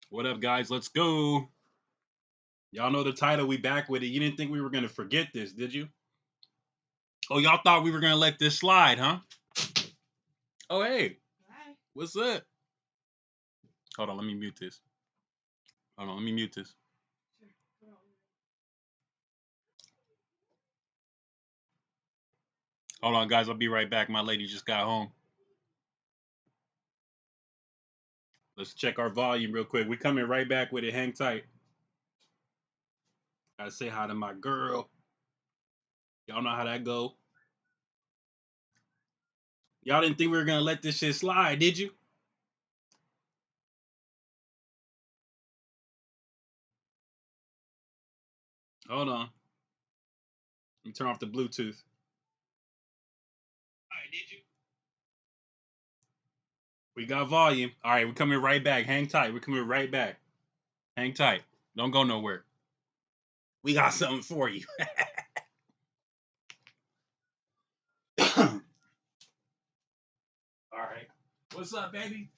What up, guys? Let's go. Y'all know the title. We back with it. You didn't think we were gonna forget this, did you? Oh, y'all thought we were gonna let this slide, huh? Oh, hey. Hi. What's up? Hold on, let me mute this. Hold on, let me mute this. Hold on, guys. I'll be right back. My lady just got home. Let's check our volume real quick. We coming right back with it. Hang tight. Gotta say hi to my girl. Y'all know how that go. Y'all didn't think we were gonna let this shit slide, did you? Hold on. Let me turn off the Bluetooth. All right, did you? We got volume. All right, we're coming right back. Hang tight. We're coming right back. Hang tight. Don't go nowhere. We got something for you. All right. What's up, baby?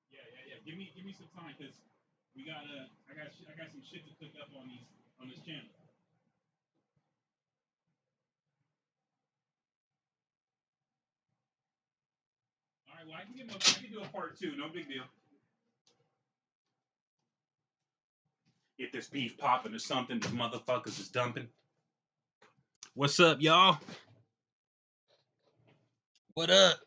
Yeah. Give me some time, cause we got I got some shit to cook up on this channel. All right. Well, I can do a part two. No big deal. Get this beef popping or something. The motherfuckers is dumping. What's up, y'all? What up?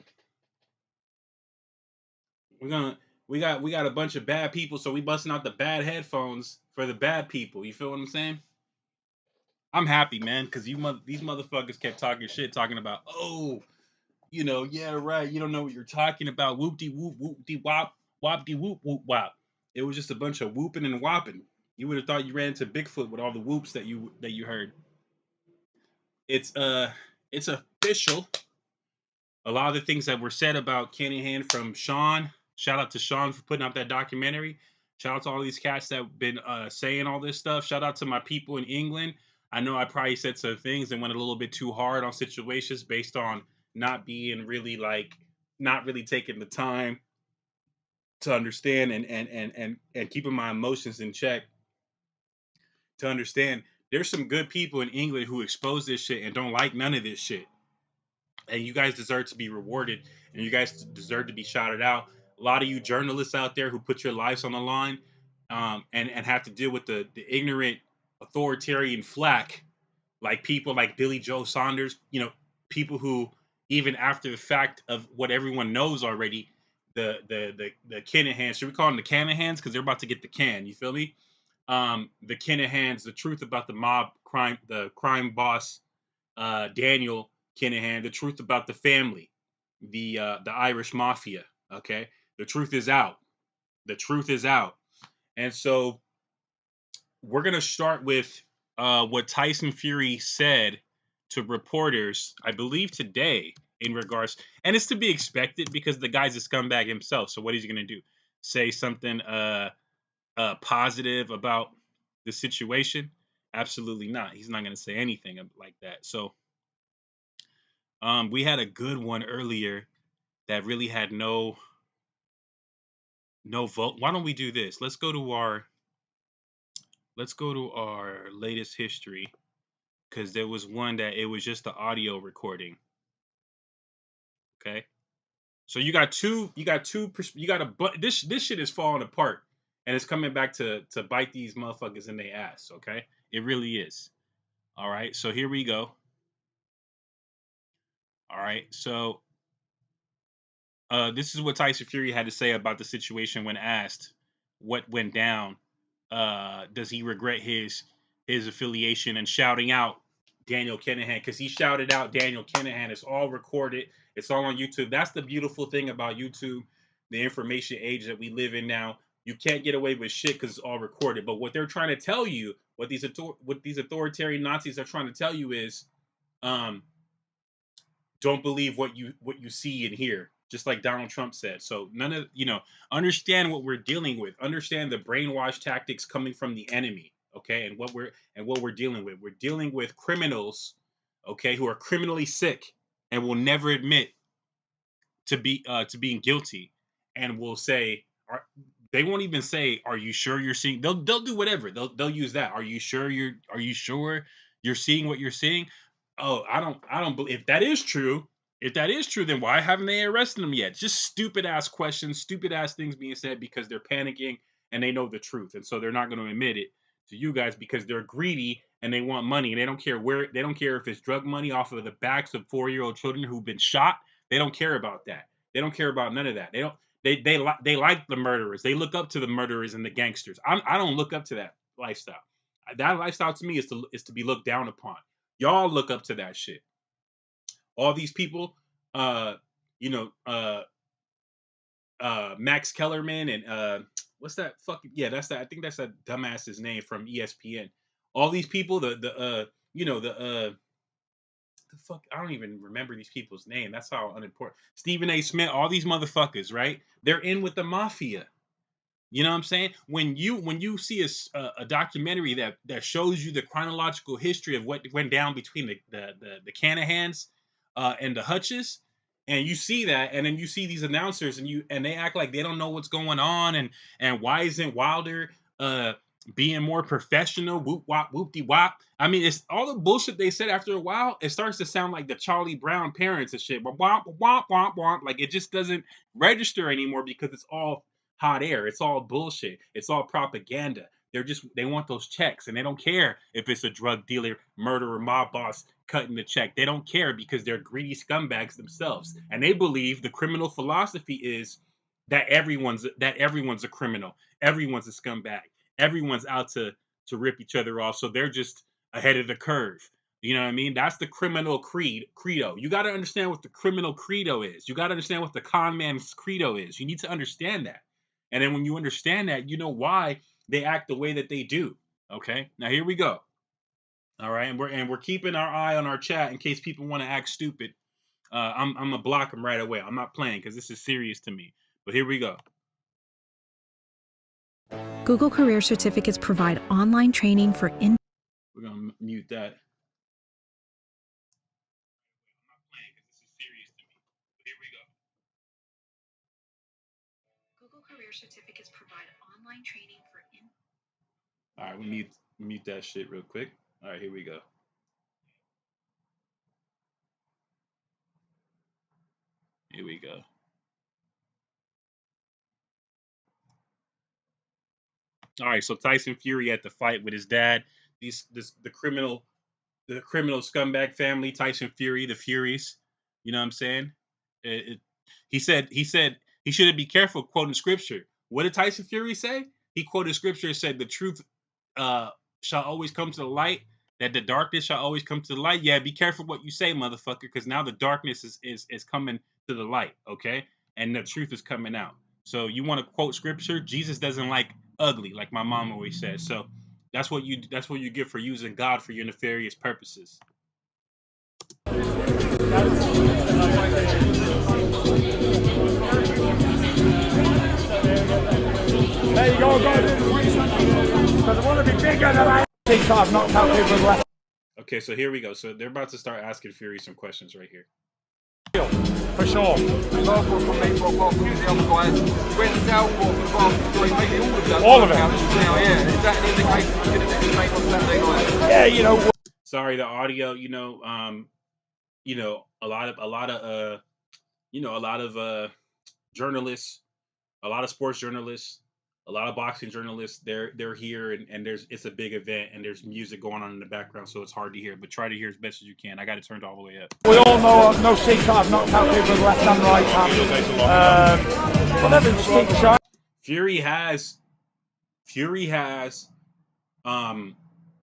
We're gonna we got a bunch of bad people, so we busting out the bad headphones for the bad people. You feel what I'm saying? I'm happy, man, because these motherfuckers kept talking shit, talking about, oh, yeah, right. You don't know what you're talking about. Whoop de whoop, whoop de wop, wop de whoop, whoop wop. It was just a bunch of whooping and whopping. You would have thought you ran into Bigfoot with all the whoops that you heard. It's it's official. A lot of the things that were said about Kinahan from Sean. Shout out to Sean for putting out that documentary. Shout out to all these cats that have been saying all this stuff. Shout out to my people in England. I know I probably said some things and went a little bit too hard on situations based on not being really like not really taking the time to understand and keeping my emotions in check to understand there's some good people in England who expose this shit and don't like none of this shit. And you guys deserve to be rewarded and you guys deserve to be shouted out. A lot of you journalists out there who put your lives on the line and have to deal with the ignorant authoritarian flack like people like Billy Joe Saunders, people who even after the fact of what everyone knows already, the Kinahans, should we call them the Kinahans? Because they're about to get the can, you feel me? The Kinahans, the truth about the mob crime, the crime boss, Daniel Kinahan, the truth about the family, the Irish mafia. Okay, the truth is out. The truth is out, and so we're gonna start with what Tyson Fury said to reporters, I believe today, in regards, and it's to be expected because the guy's a scumbag himself. So what is he gonna do? Say something positive about the situation? Absolutely not. He's not gonna say anything like that. So we had a good one earlier that really had no vote. Why don't we do this? Let's go to our latest history because there was one that it was just the audio recording. Okay, so this shit is falling apart and it's coming back to bite these motherfuckers in their ass. Okay, it really is. All right, so here we go. All right, so this is what Tyson Fury had to say about the situation when asked what went down. Does he regret his affiliation and shouting out Daniel Kinahan? Because he shouted out Daniel Kinahan. It's all recorded. It's all on YouTube. That's the beautiful thing about YouTube, the information age that we live in now. You can't get away with shit because it's all recorded. But what they're trying to tell you, what these authoritarian Nazis are trying to tell you is, um, don't believe what you see and hear, just like Donald Trump said. So none of understand what we're dealing with, understand the brainwash tactics coming from the enemy. Okay, and what we're dealing with, we're dealing with criminals, okay, who are criminally sick and will never admit to being guilty, and will say, they won't even say, are you sure you're seeing, they'll do whatever, they'll use that, are you sure you're seeing what you're seeing? Oh, I don't believe, if that is true, then why haven't they arrested them yet? Just stupid ass questions, stupid ass things being said because they're panicking and they know the truth, and so they're not going to admit it to you guys because they're greedy and they want money, and they don't care if it's drug money off of the backs of 4-year-old children who've been shot. They don't care about that. They don't care about none of that. They don't. They like the murderers. They look up to the murderers and the gangsters. I don't look up to that lifestyle. That lifestyle to me is to be looked down upon. Y'all look up to that shit. All these people, uh, you know, Max Kellerman and what's that fucking, yeah, that's that. I think that's that dumbass's name from ESPN. All these people, the fuck, I don't even remember these people's name. That's how unimportant. Stephen A. Smith, all these motherfuckers, right? They're in with the mafia. You know what I'm saying? When you see a documentary that shows you the chronological history of what went down between the Kinahans and the Hutches, and you see that, and then you see these announcers, and they act like they don't know what's going on, and why isn't Wilder being more professional? Whoop wop whoop de wop. I mean, it's all the bullshit they said. After a while, it starts to sound like the Charlie Brown parents and shit. Womp womp womp womp. Like it just doesn't register anymore because it's all hot air. It's all bullshit. It's all propaganda. They want those checks, and they don't care if it's a drug dealer, murderer, mob boss cutting the check. They don't care because they're greedy scumbags themselves, and they believe the criminal philosophy is that everyone's a criminal, everyone's a scumbag, everyone's out to rip each other off. So they're just ahead of the curve. You know what I mean? That's the criminal credo. You got to understand what the criminal credo is. You got to understand what the con man's credo is. You need to understand that. And then when you understand that, you know why they act the way that they do. Okay. Now here we go. All right, and we're keeping our eye on our chat in case people want to act stupid. I'm gonna block them right away. I'm not playing because this is serious to me. But here we go. Google Career Certificates provide online training for We're gonna mute that. I'm not playing because this is serious to me. But here we go. Google Career Certificates provide online training for All right, we mute that shit real quick. All right, here we go. Here we go. All right, so Tyson Fury at the fight with his dad. The criminal scumbag family, Tyson Fury, the Furies. You know what I'm saying? He said he shouldn't be careful quoting scripture. What did Tyson Fury say? He quoted scripture and said the truth uh, shall always come to the light. That the darkness shall always come to the light. Yeah, be careful what you say, motherfucker, because now the darkness is coming to the light, okay? And the truth is coming out. So you want to quote scripture? Jesus doesn't like ugly, like my mom always says. So that's what you get for using God for your nefarious purposes. There you go, because I want to be bigger than I think I've knocked out people left. Okay, so here we go. So they're about to start asking Fury some questions right here. For sure. All of it. Yeah, you know. Sorry, the audio. A lot of journalists, a lot of sports journalists, a lot of boxing journalists. They're here, and it's a big event, and there's music going on in the background, so it's hard to hear. But try to hear as best as you can. I got it turned all the way up. We all know no secret I've knocked out people with left and right hand. Whatever, just keep trying. Fury has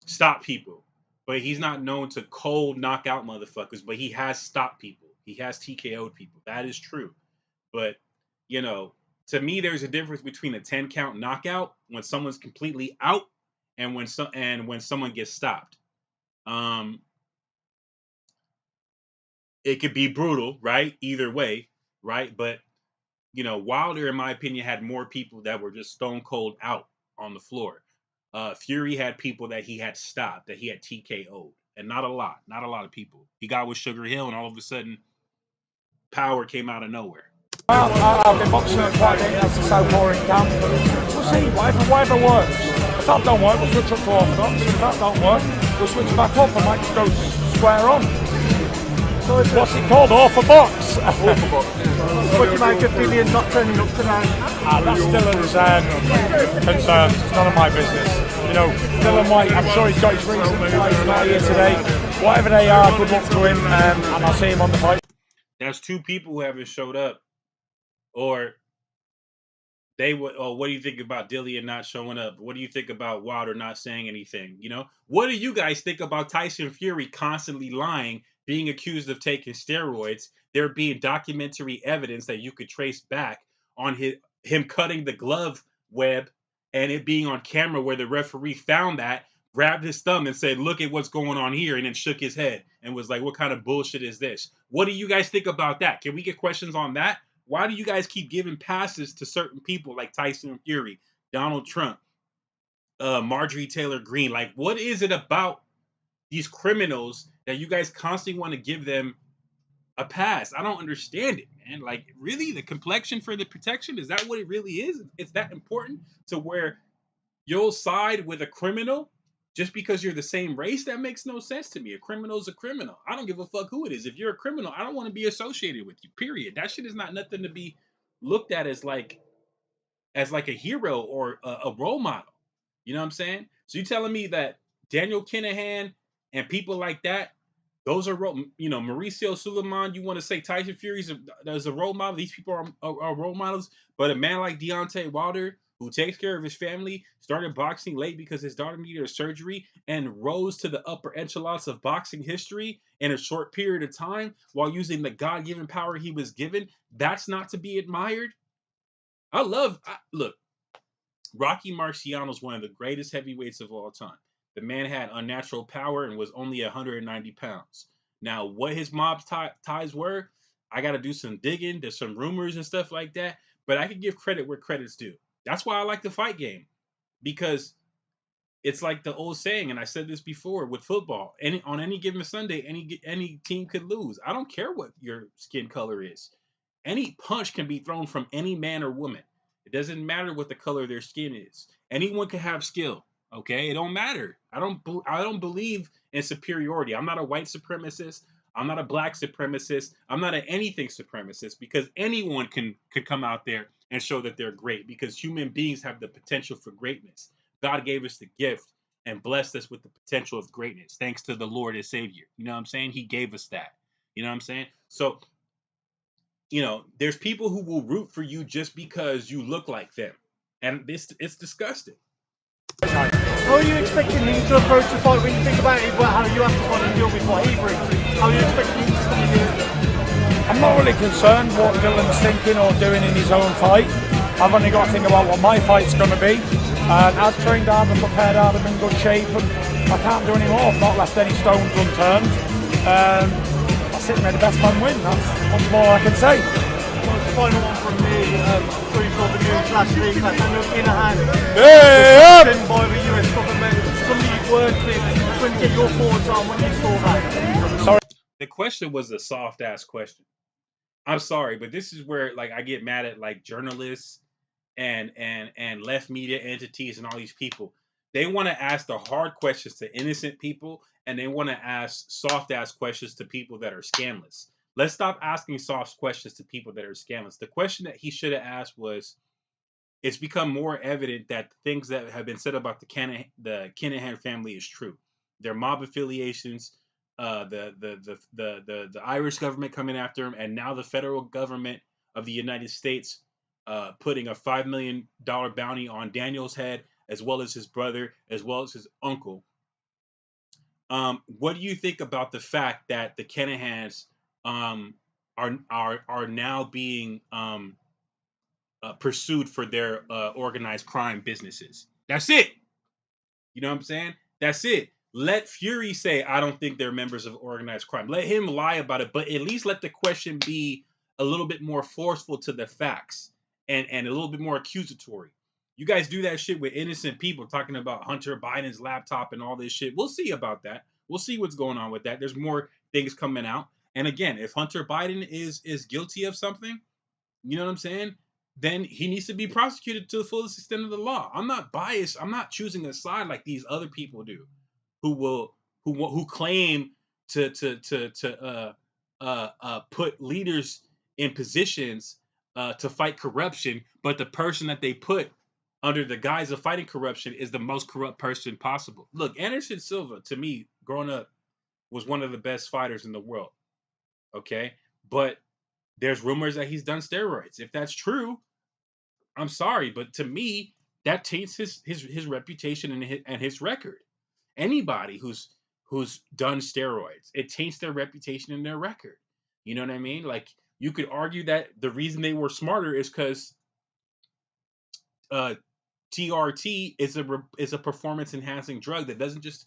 stopped people, but he's not known to cold knock out motherfuckers. But he has stopped people. He has TKO'd people. That is true. But to me, there's a difference between a 10 count knockout when someone's completely out and when someone gets stopped. It could be brutal, right? Either way, right? But Wilder, in my opinion, had more people that were just stone cold out on the floor. Fury had people that he had stopped, that he had TKO'd, and not a lot of people. He got with Sugar Hill, and all of a sudden, power came out of nowhere. I've been boxing at quite a bit, that's the so boring camp. We'll see, whatever works. If that don't work, we'll switch up to orthodox. If that don't work, we'll switch back up and might just go square on. So what's it called? Orthodox? Orthodox. What do you make of Dillian not turning up tonight? That's Dylan's concern. It's none of my business. Dylan White, I'm sure he's got his reasons why he's not here today. Whatever they are, good luck to him, and I'll see him on the fight. There's two people who haven't showed up. Or they would. Oh, what do you think about Dillian not showing up? What do you think about Wilder not saying anything? What do you guys think about Tyson Fury constantly lying, being accused of taking steroids? There being documentary evidence that you could trace back on him cutting the glove web, and it being on camera where the referee found that, grabbed his thumb and said, "Look at what's going on here," and then shook his head and was like, "What kind of bullshit is this?" What do you guys think about that? Can we get questions on that? Why do you guys keep giving passes to certain people like Tyson Fury, Donald Trump, Marjorie Taylor Greene? Like, what is it about these criminals that you guys constantly want to give them a pass? I don't understand it, man. Like, really, the complexion for the protection, is that what it really is? It's that important to where you'll side with a criminal just because you're the same race? That makes no sense to me. A criminal is a criminal. I don't give a fuck who it is. If you're a criminal, I don't want to be associated with you. Period. That shit is not nothing to be looked at as like a hero or a role model. You know what I'm saying? So you telling me that Daniel Kinahan and people like that, those are Mauricio Suleiman. You want to say Tyson Fury's a role model? These people are role models. But a man like Deontay Wilder, who takes care of his family, started boxing late because his daughter needed a surgery, and rose to the upper echelons of boxing history in a short period of time while using the God-given power he was given, that's not to be admired? Look, Rocky Marciano is one of the greatest heavyweights of all time. The man had unnatural power and was only 190 pounds. Now, what his mob ties were, I got to do some digging. There's some rumors and stuff like that. But I can give credit where credit's due. That's why I like the fight game. Because It's like the old saying, and I said this before with football. On any given Sunday, any team could lose. I don't care what your skin color is. Any punch can be thrown from any man or woman. It doesn't matter what the color of their skin is. Anyone can have skill. Okay, it don't matter. I don't believe in superiority. I'm not a white supremacist. I'm not a black supremacist. I'm not an anything supremacist, because anyone can come out there and show that they're great, because human beings have the potential for greatness. God gave us the gift and blessed us with the potential of greatness, thanks to the Lord and Savior. You know what I'm saying? He gave us that. You know what I'm saying? So, there's people who will root for you just because you look like them. And it's disgusting. How are you expecting him to approach the fight when you think about it, how you have to kind of deal with what he brings? How are you expecting him to stand here? I'm not really concerned what Dylan's thinking or doing in his own fight. I've only got to think about what my fight's going to be. And I've trained hard and prepared hard, I'm in good shape, and I can't do any more. I've not left any stones unturned. That's it, may the best man win. That's much more I can say. Final one from me. So you saw the news last week that Kinahans was by the US government. Somebody you've worked with. Just want to get your thoughts on when you saw that. Sorry. The question was a soft ass question. I'm sorry, but this is where I get mad at journalists and left media entities and all these people. They want to ask the hard questions to innocent people, and they want to ask soft ass questions to people that are scandalous. Let's stop asking soft questions to people that are scandalous. The question that he should have asked was, it's become more evident that things that have been said about the Kinahan family is true. Their mob affiliations, the Irish government coming after him, and now the federal government of the United States putting a $5 million bounty on Daniel's head, as well as his brother, as well as his uncle. What do you think about the fact that the Kinahans are now being pursued for their organized crime businesses? That's it. You know what I'm saying? That's it. Let Fury say, I don't think they're members of organized crime. Let him lie about it, but at least let the question be a little bit more forceful to the facts and a little bit more accusatory. You guys do that shit with innocent people, talking about Hunter Biden's laptop and all this shit. We'll see about that. We'll see what's going on with that. There's more things coming out. And again, if Hunter Biden is guilty of something, you know what I'm saying? Then he needs to be prosecuted to the fullest extent of the law. I'm not biased. I'm not choosing a side like these other people do, who claim to put leaders in positions to fight corruption, but the person that they put under the guise of fighting corruption is the most corrupt person possible. Look, Anderson Silva, to me, growing up, was one of the best fighters in the world. Okay, but there's rumors that he's done steroids. If that's true, I'm sorry, but to me, that taints his reputation and his record. Anybody who's done steroids, it taints their reputation and their record. You know what I mean? Like, you could argue that the reason they were smarter is because TRT is a performance enhancing drug that doesn't just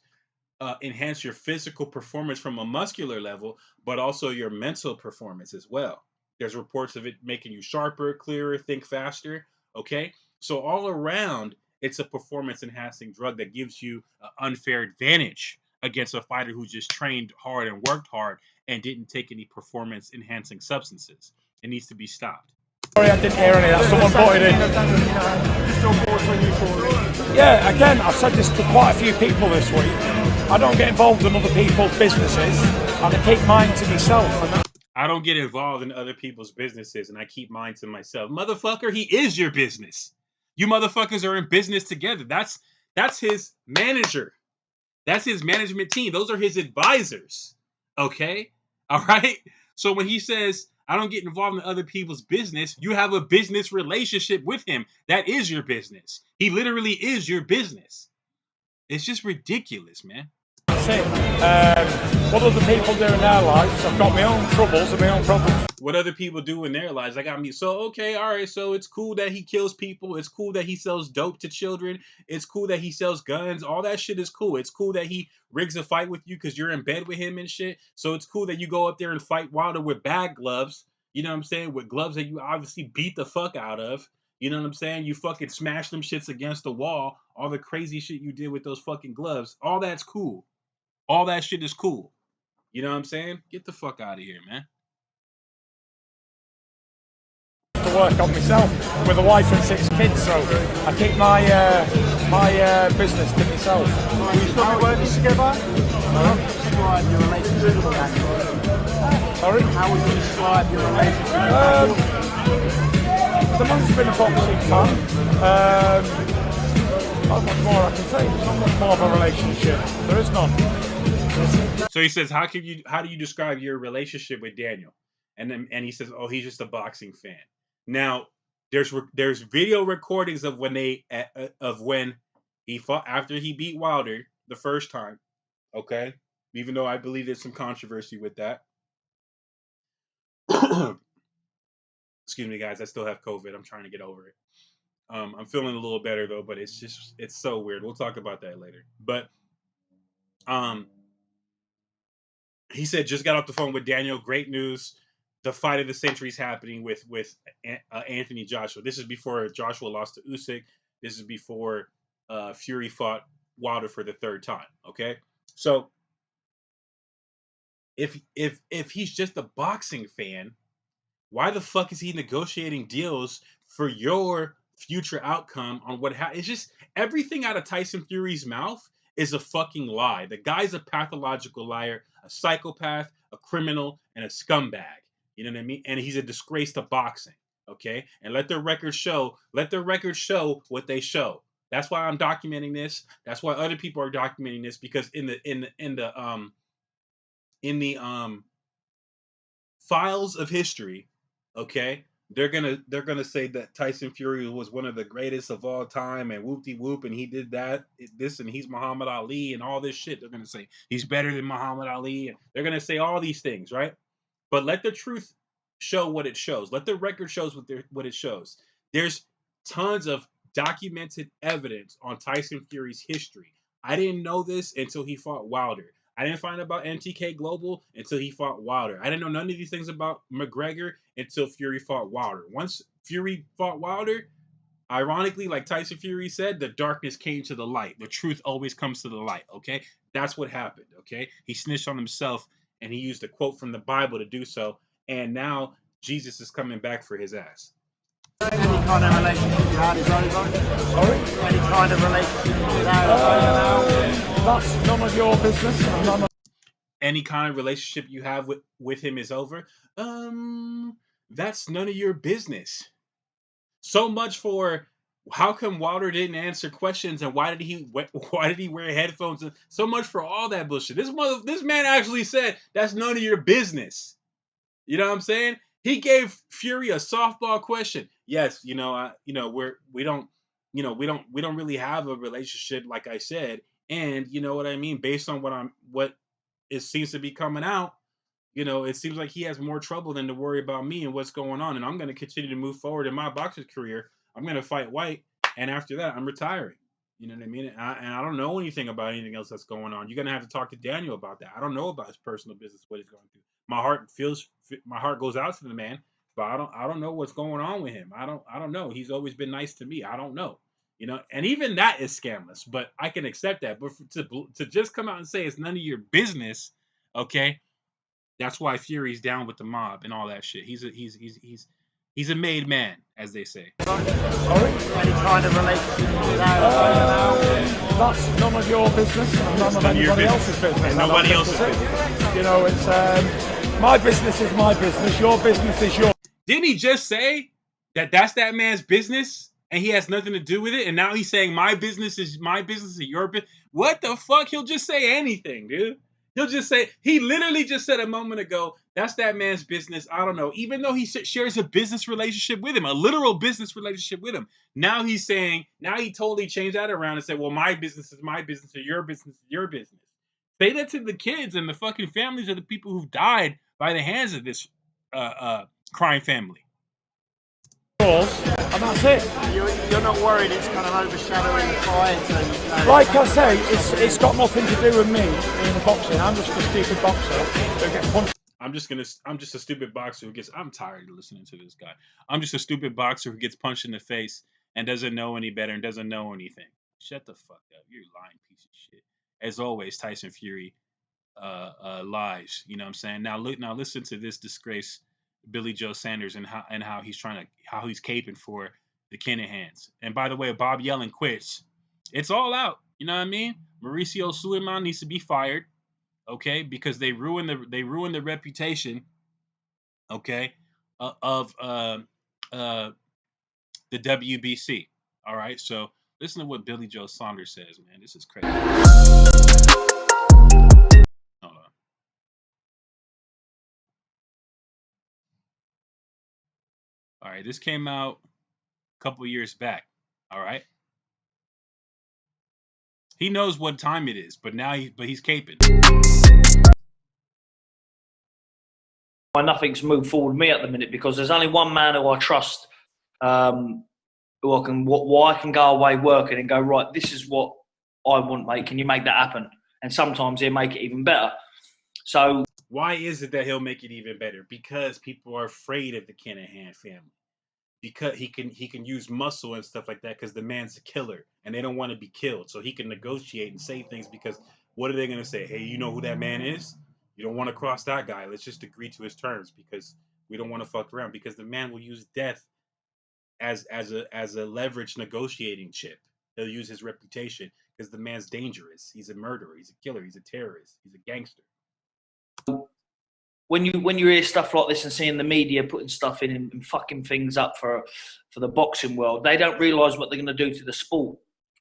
enhance your physical performance from a muscular level, but also your mental performance as well. There's reports of it making you sharper, clearer, think faster. Okay, so all around, it's a performance enhancing drug that gives you an unfair advantage against a fighter who just trained hard and worked hard and didn't take any performance enhancing substances. It needs to be stopped. Sorry, I didn't hear any of that. Someone brought it in. Yeah, again, I've said this to quite a few people this week. I don't get involved in other people's businesses, and I keep mine to myself. I don't get involved in other people's businesses, and I keep mine to myself. Motherfucker, he is your business. You motherfuckers are in business together. That's his manager. That's his management team. Those are his advisors. Okay? All right? So when he says, I don't get involved in other people's business, you have a business relationship with him. That is your business. He literally is your business. It's just ridiculous, man. What other people do in their lives, I've got my own troubles and my own problems. What other people do in their lives, I got me. So, okay, all right, so it's cool that he kills people. It's cool that he sells dope to children. It's cool that he sells guns. All that shit is cool. It's cool that he rigs a fight with you because you're in bed with him and shit. So it's cool that you go up there and fight Wilder with bad gloves. You know what I'm saying? With gloves that you obviously beat the fuck out of. You know what I'm saying? You fucking smash them shits against the wall. All the crazy shit you did with those fucking gloves. All that's cool. All that shit is cool. You know what I'm saying? Get the fuck out of here, man. To work on myself with a wife and 6 kids, so I keep my business to myself. Will you still be working together? How would you describe your relationship with Daniel? Sorry? How would you describe your relationship with The man's been a boxing fan. Not much more I can say. It's not much more of a relationship. There is none. So he says, how do you describe your relationship with Daniel? And he says, oh, he's just a boxing fan. Now, there's video recordings of when he fought after he beat Wilder the first time. Okay, even though I believe there's some controversy with that. Excuse me, guys. I still have COVID. I'm trying to get over it. I'm feeling a little better though, but it's so weird. We'll talk about that later. But he said just got off the phone with Daniel. Great news. The fight of the century is happening with Anthony Joshua. This is before Joshua lost to Usyk. This is before Fury fought Wilder for the 3rd time. Okay, so if he's just a boxing fan, why the fuck is he negotiating deals for your future outcome on what It's just everything out of Tyson Fury's mouth is a fucking lie. The guy's a pathological liar, a psychopath, a criminal, and a scumbag. You know what I mean? And he's a disgrace to boxing. Okay? And let the record show what they show. That's why I'm documenting this. That's why other people are documenting this, because in the files of history, okay, they're gonna say that Tyson Fury was one of the greatest of all time and whoop-de-whoop, and he did this, and he's Muhammad Ali and all this shit. They're gonna say he's better than Muhammad Ali, and they're gonna say all these things, right? But let the truth show what it shows. Let the record shows what it shows. There's tons of documented evidence on Tyson Fury's history. I didn't know this until he fought Wilder. I didn't find out about MTK Global until he fought Wilder. I didn't know none of these things about McGregor until Fury fought Wilder. Once Fury fought Wilder, ironically, like Tyson Fury said, the darkness came to the light. The truth always comes to the light, okay? That's what happened, okay? He snitched on himself, and he used a quote from the Bible to do so, and now Jesus is coming back for his ass. Any kind of relationship you had is over? Sorry? Any kind of relationship you had is over? That's none of your business. Any kind of relationship you have with him is over? That's none of your business. So much for how come Wilder didn't answer questions, and why did he wear headphones? So much for all that bullshit. This man actually said that's none of your business. You know what I'm saying? He gave Fury a softball question. Yes, we don't really have a relationship, like I said, and you know what I mean. Based on what it seems to be coming out, it seems like he has more trouble than to worry about me and what's going on. And I'm going to continue to move forward in my boxing career. I'm going to fight White, and after that, I'm retiring. You know what I mean? And I don't know anything about anything else that's going on. You're going to have to talk to Daniel about that. I don't know about his personal business, what he's going through. My heart goes out to the man, but I don't know what's going on with him. I don't know. He's always been nice to me. I don't know. And even that is scandalous, but I can accept that. But to just come out and say it's none of your business, okay? That's why Fury's down with the mob and all that shit. He's a made man, as they say. Sorry? Any kind of relationship you had? That's none of your business, and none of anybody else's business. And nobody else's business. It's my business is my business. Your business is yours. Didn't he just say that's that man's business and he has nothing to do with it? And now he's saying my business is my business and your business. What the fuck? He'll just say anything, dude. He'll just say, he literally just said a moment ago, that's that man's business. I don't know. Even though he shares a business relationship with him, a literal business relationship with him. Now he's saying, now he totally changed that around and said, well, my business is my business and your business is your business. Say that to the kids and the fucking families of the people who've died by the hands of this crime family. And that's it. You're not worried it's kind of overshadowing the fight? And, like I say, it's got nothing to do with me being a boxer. I'm just a stupid boxer who gets punched. I'm just a stupid boxer who gets. I'm tired of listening to this guy. I'm just a stupid boxer who gets punched in the face and doesn't know any better and doesn't know anything. Shut the fuck up. You're a lying piece of shit. As always, Tyson Fury lies. You know what I'm saying? Now listen to this disgrace, Billy Joe Sanders, and how he's caping for the Kinahans. And by the way, Bob Yellen quits. It's all out. You know what I mean? Mauricio Suleiman needs to be fired. Okay, because they ruined the reputation. Okay, of the WBC. All right, so listen to what Billy Joe Saunders says, man. This is crazy. Hold on. All right, this came out a couple years back. All right. He knows what time it is, but he's caping. Nothing's moved forward with me at the minute because there's only one man who I trust, who I can go away working and go, right, this is what I want, mate. Can you make that happen? And sometimes he'll make it even better. So why is it that he'll make it even better? Because people are afraid of the Kinahan family. Because he can use muscle and stuff like that because the man's a killer and they don't want to be killed. So he can negotiate and say things because what are they going to say? Hey, you know who that man is? You don't want to cross that guy. Let's just agree to his terms because we don't want to fuck around because the man will use death as a leverage negotiating chip. He'll use his reputation because the man's dangerous. He's a murderer. He's a killer. He's a terrorist. He's a gangster. When you hear stuff like this and seeing the media putting stuff in and fucking things up for the boxing world, they don't realise what they're going to do to the sport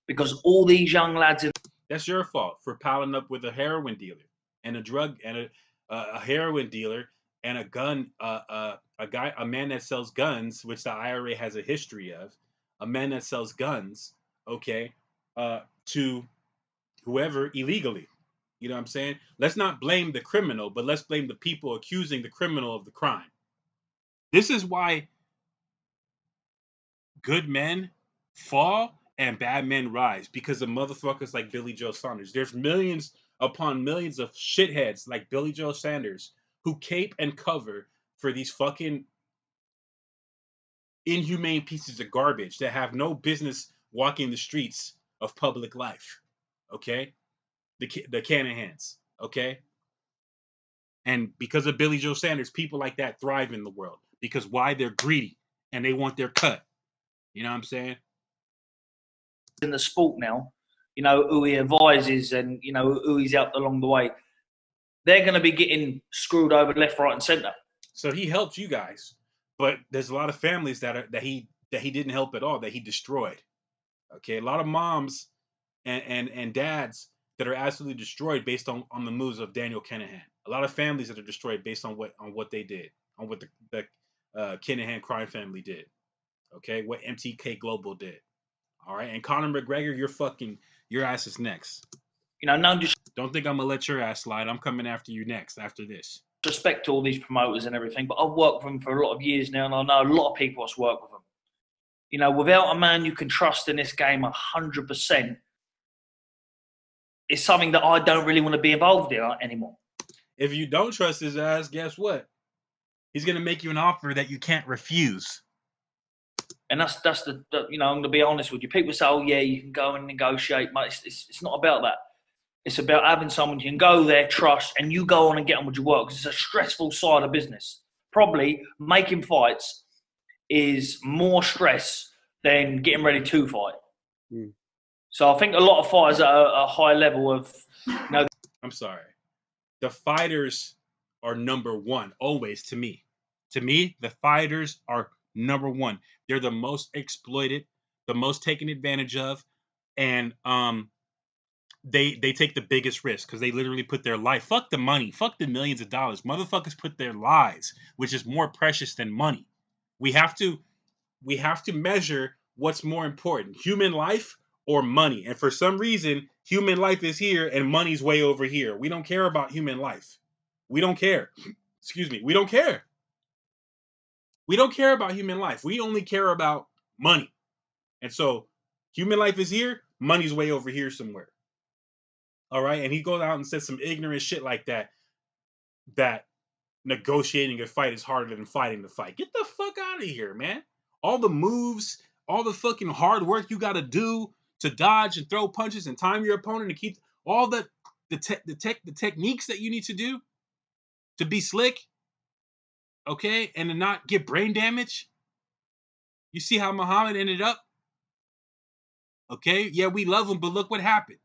because all these young lads. That's your fault for piling up with a heroin dealer and a heroin dealer and a gun, a man that sells guns, which the IRA has a history of, a man that sells guns, okay, to whoever illegally. You know what I'm saying? Let's not blame the criminal, but let's blame the people accusing the criminal of the crime. This is why good men fall and bad men rise, because of motherfuckers like Billy Joe Saunders. There's millions upon millions of shitheads like Billy Joe Sanders who cape and cover for these fucking inhumane pieces of garbage that have no business walking the streets of public life. Okay? The Kinahans. Okay? And because of Billy Joe Sanders, people like that thrive in the world. Because why? They're greedy and they want their cut. You know what I'm saying? In the sport now, you know, who he advises and, you know, who he's helped along the way, they're going to be getting screwed over left, right and centre. So he helped you guys, but there's a lot of families that he didn't help at all, that he destroyed. Okay, a lot of moms and dads that are absolutely destroyed based on the moves of Daniel Kinahan. A lot of families that are destroyed based on what they did, on what the Kinahan crime family did. Okay, what MTK Global did. All right, and Conor McGregor, your ass is next. You know, don't think I'm gonna let your ass slide. I'm coming after you next after this. Respect to all these promoters and everything, but I've worked with them for a lot of years now, and I know a lot of people that's worked with them. You know, without a man you can trust in this game 100%, it's something that I don't really want to be involved in anymore. If you don't trust his ass, guess what? He's gonna make you an offer that you can't refuse. And that's the you know, I'm going to be honest with you. People say, oh, yeah, you can go and negotiate. But it's not about that. It's about having someone you can go there, trust, and you go on and get on with your work. Because it's a stressful side of business. Probably making fights is more stress than getting ready to fight. Mm. So I think a lot of fighters at a high level of, you know. I'm sorry. The fighters are number one, always, to me. To me, the fighters are number one. They're the most exploited, the most taken advantage of, and they take the biggest risk because they literally put their life. Fuck the money. Fuck the millions of dollars. Motherfuckers put their lives, which is more precious than money. We have to measure what's more important, human life or money. And for some reason, human life is here and money's way over here. We don't care about human life. We don't care. Excuse me. We don't care. We don't care about human life. We only care about money. And so human life is here, money's way over here somewhere. All right. And he goes out and says some ignorant shit like that negotiating a fight is harder than fighting the fight. Get the fuck out of here, man. All the moves, all the fucking hard work you got to do to dodge and throw punches and time your opponent and keep all the techniques that you need to do to be slick, okay, and to not get brain damage. You see how Muhammad ended up? Okay, yeah, we love him, but look what happened.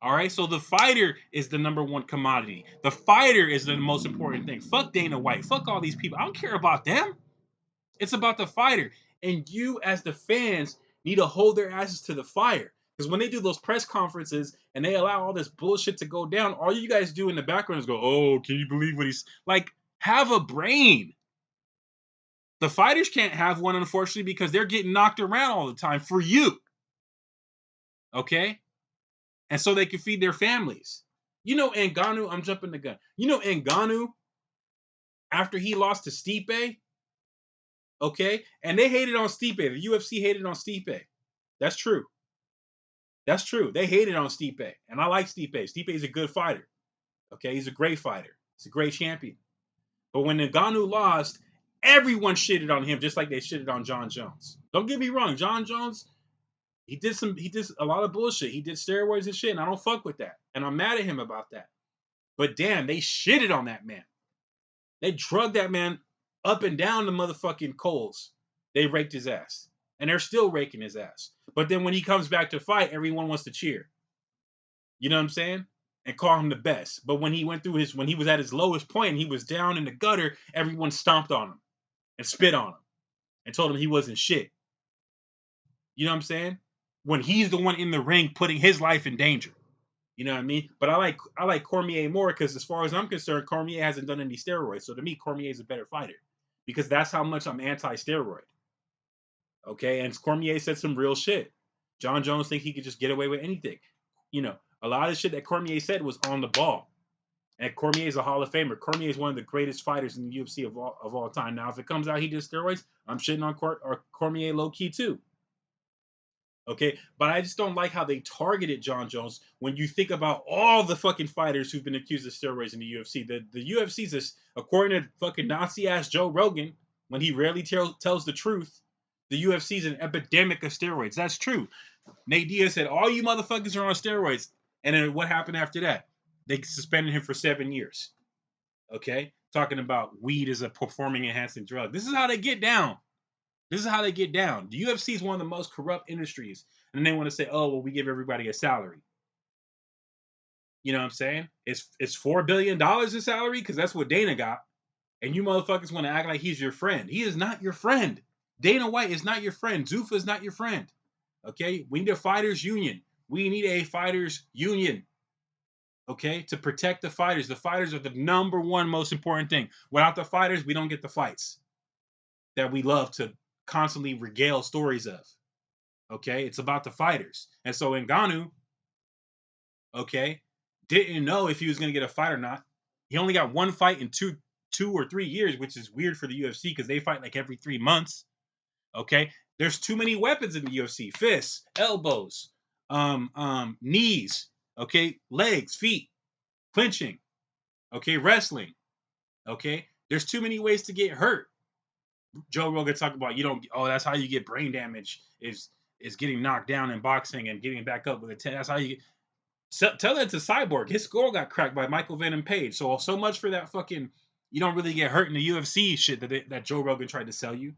All right, so the fighter is the number one commodity. The fighter is the most important thing. Fuck Dana White. Fuck all these people. I don't care about them. It's about the fighter. And you, as the fans, need to hold their asses to the fire. Because when they do those press conferences and they allow all this bullshit to go down, all you guys do in the background is go, oh, can you believe what he's... Like, have a brain. The fighters can't have one, unfortunately, because they're getting knocked around all the time for you. Okay? And so they can feed their families. You know Ngannou, I'm jumping the gun. You know Ngannou, after he lost to Stipe, okay? And they hated on Stipe. The UFC hated on Stipe. That's true. That's true. They hated on Stipe. And I like Stipe. Stipe is a good fighter. Okay? He's a great fighter. He's a great champion. But when Ngannou lost, everyone shitted on him just like they shitted on John Jones. Don't get me wrong. John Jones... He did a lot of bullshit. He did steroids and shit, and I don't fuck with that. And I'm mad at him about that. But damn, they shitted on that man. They drugged that man up and down the motherfucking coals. They raked his ass. And they're still raking his ass. But then when he comes back to fight, everyone wants to cheer. You know what I'm saying? And call him the best. But when he went through when he was at his lowest point and he was down in the gutter, everyone stomped on him and spit on him and told him he wasn't shit. You know what I'm saying? When he's the one in the ring putting his life in danger. You know what I mean? But I like Cormier more because as far as I'm concerned, Cormier hasn't done any steroids. So to me, Cormier is a better fighter. Because that's how much I'm anti-steroid. Okay? And Cormier said some real shit. John Jones thinks he could just get away with anything. You know, a lot of shit that Cormier said was on the ball. And Cormier is a Hall of Famer. Cormier is one of the greatest fighters in the UFC of all time. Now, if it comes out he did steroids, I'm shitting on Cormier low-key too. Okay, but I just don't like how they targeted John Jones when you think about all the fucking fighters who've been accused of steroids in the UFC. The UFC's is, according to fucking Nazi-ass Joe Rogan, when he rarely tells the truth, the UFC's an epidemic of steroids. That's true. Nate Diaz said, all you motherfuckers are on steroids. And then what happened after that? They suspended him for 7 years. Okay? Talking about weed as a performing-enhancing drug. This is how they get down. This is how they get down. The UFC is one of the most corrupt industries. And they want to say, oh, well, we give everybody a salary. You know what I'm saying? It's $4 billion in salary because that's what Dana got. And you motherfuckers want to act like he's your friend. He is not your friend. Dana White is not your friend. Zuffa is not your friend. Okay? We need a fighters union. We need a fighters union. Okay? To protect the fighters. The fighters are the number one most important thing. Without the fighters, we don't get the fights that we love to constantly regale stories of. Okay? It's about the fighters. And so Ngannou, okay, didn't know if he was going to get a fight or not. He only got one fight in two or 3 years, which is weird for the UFC because they fight like every 3 months. Okay? There's too many weapons in the UFC. Fists, elbows, knees, okay, legs, feet, clinching, okay, wrestling. Okay? There's too many ways to get hurt. Joe Rogan talked about that's how you get brain damage is getting knocked down in boxing and getting back up with a 10. That's how you get. Tell that to Cyborg. His skull got cracked by Michael Venom Page. So much for that fucking you don't really get hurt in the UFC shit that Joe Rogan tried to sell you.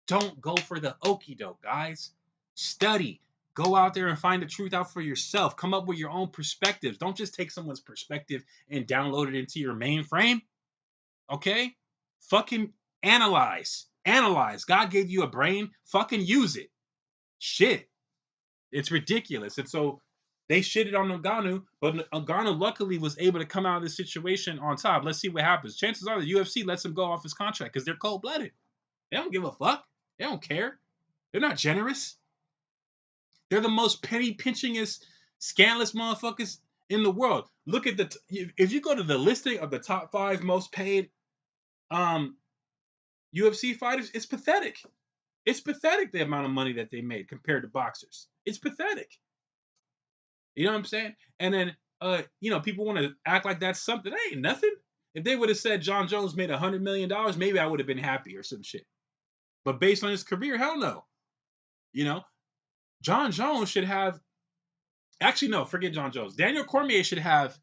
Don't go for the okie doke, guys. Study. Go out there and find the truth out for yourself. Come up with your own perspectives. Don't just take someone's perspective and download it into your mainframe. Okay? Fucking analyze. God gave you a brain. Fucking use it. Shit. It's ridiculous. And so they shitted on Ngannou, but Ngannou luckily was able to come out of this situation on top. Let's see what happens. Chances are the UFC lets him go off his contract because they're cold-blooded. They don't give a fuck. They don't care. They're not generous. They're the most penny-pinchingest, scandalous motherfuckers in the world. Look at if you go to the listing of the top 5 most paid UFC fighters, it's pathetic. It's pathetic the amount of money that they made compared to boxers. It's pathetic. You know what I'm saying? And then, people want to act like that's something. That ain't nothing. If they would have said John Jones made $100 million, maybe I would have been happy or some shit. But based on his career, hell no. You know, John Jones should have. Actually, no, forget John Jones. Daniel Cormier should have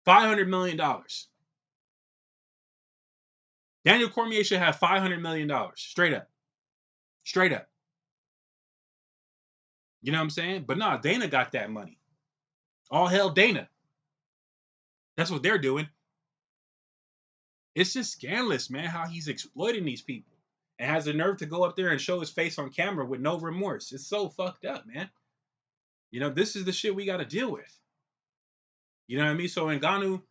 $500 million. Daniel Cormier should have $500 million. Straight up. Straight up. You know what I'm saying? But nah, Dana got that money. All hell Dana. That's what they're doing. It's just scandalous, man, how he's exploiting these people. And has the nerve to go up there and show his face on camera with no remorse. It's so fucked up, man. You know, this is the shit we got to deal with. You know what I mean? So Ngannou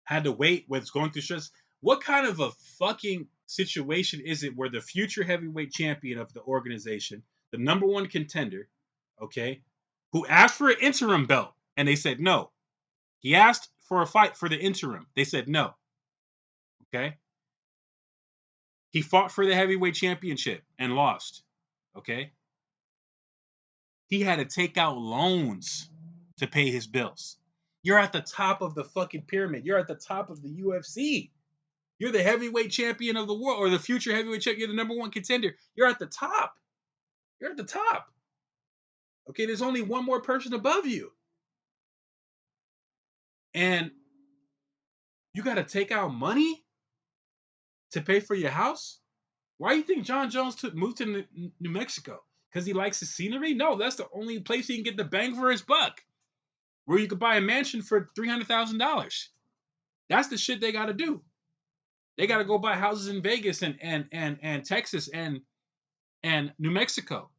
had to wait what's going through stress. What kind of a fucking situation is it where the future heavyweight champion of the organization, the number one contender, okay, who asked for an interim belt and they said no. He asked for a fight for the interim. They said no. Okay. He fought for the heavyweight championship and lost. Okay. He had to take out loans to pay his bills. You're at the top of the fucking pyramid. You're at the top of the UFC. You're the heavyweight champion of the world, or the future heavyweight champion. You're the number one contender. You're at the top. You're at the top. Okay, there's only one more person above you. And you got to take out money to pay for your house? Why do you think John Jones moved to New Mexico? Because he likes the scenery? No, that's the only place he can get the bang for his buck. Where you could buy a mansion for $300,000. That's the shit they got to do. They got to go buy houses in Vegas and Texas and New Mexico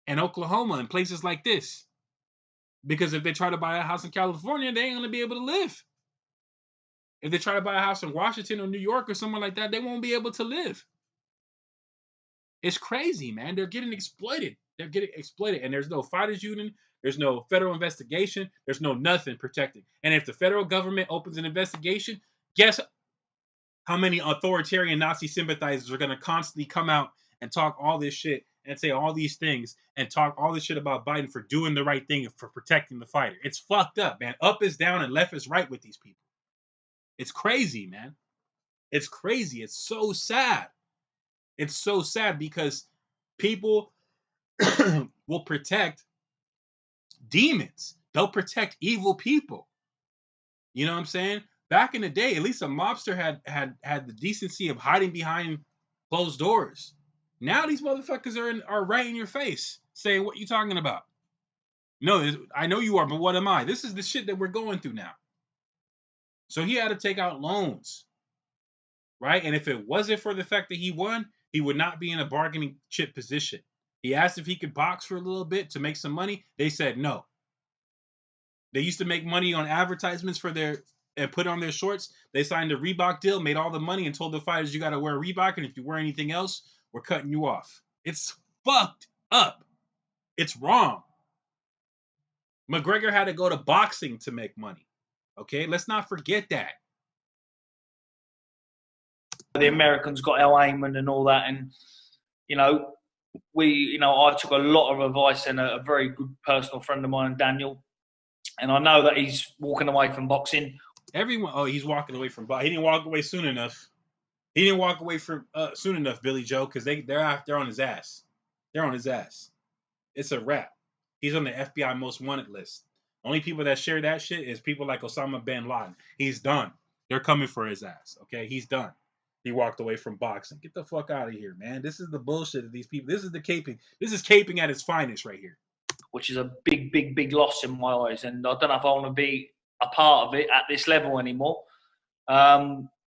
and Oklahoma and places like this. Because if they try to buy a house in California, they ain't going to be able to live. If they try to buy a house in Washington or New York or somewhere like that, they won't be able to live. It's crazy, man. They're getting exploited. They're getting exploited. And there's no fighters union. There's no federal investigation. There's no nothing protecting. And if the federal government opens an investigation, guess how many authoritarian Nazi sympathizers are going to constantly come out and talk all this shit and say all these things and talk all this shit about Biden for doing the right thing and for protecting the fighter. It's fucked up, man. Up is down and left is right with these people. It's crazy, man. It's crazy. It's so sad. It's so sad because people will protect demons. They'll protect evil people. You know what I'm saying? Back in the day, at least a mobster had the decency of hiding behind closed doors. Now these motherfuckers are right in your face saying, what you talking about? No, I know you are, but what am I? This is the shit that we're going through now. So he had to take out loans, right? And if it wasn't for the fact that he won, he would not be in a bargaining chip position. He asked if he could box for a little bit to make some money. They said no. They used to make money on advertisements and put on their shorts. They signed a Reebok deal, made all the money, and told the fighters, you got to wear Reebok, and if you wear anything else, we're cutting you off. It's fucked up. It's wrong. McGregor had to go to boxing to make money. Okay, let's not forget that. The Americans got Al Heyman and all that, and I took a lot of advice and a very good personal friend of mine, Daniel, and I know that he's walking away from boxing. He's walking away from boxing. He didn't walk away soon enough. He didn't walk away soon enough, Billy Joe, because they're on his ass. They're on his ass. It's a wrap. He's on the FBI most wanted list. Only people that share that shit is people like Osama bin Laden. He's done. They're coming for his ass. Okay, he's done. He walked away from boxing. Get the fuck out of here, man. This is the bullshit of these people. This is the caping. This is caping at its finest right here. Which is a big, big, big loss in my eyes. And I don't know if I want to be a part of it at this level anymore.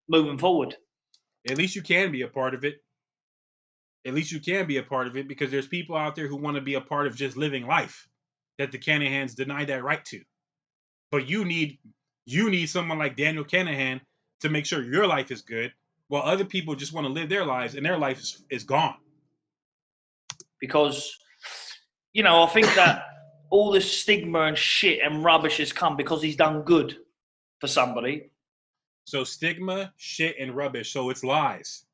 Moving forward. At least you can be a part of it. At least you can be a part of it because there's people out there who want to be a part of just living life that the Kinahans deny that right to. But you need someone like Daniel Kinahan to make sure your life is good, while other people just want to live their lives and their life is gone. Because, I think that all this stigma and shit and rubbish has come because he's done good for somebody. So stigma, shit, and rubbish. So it's lies.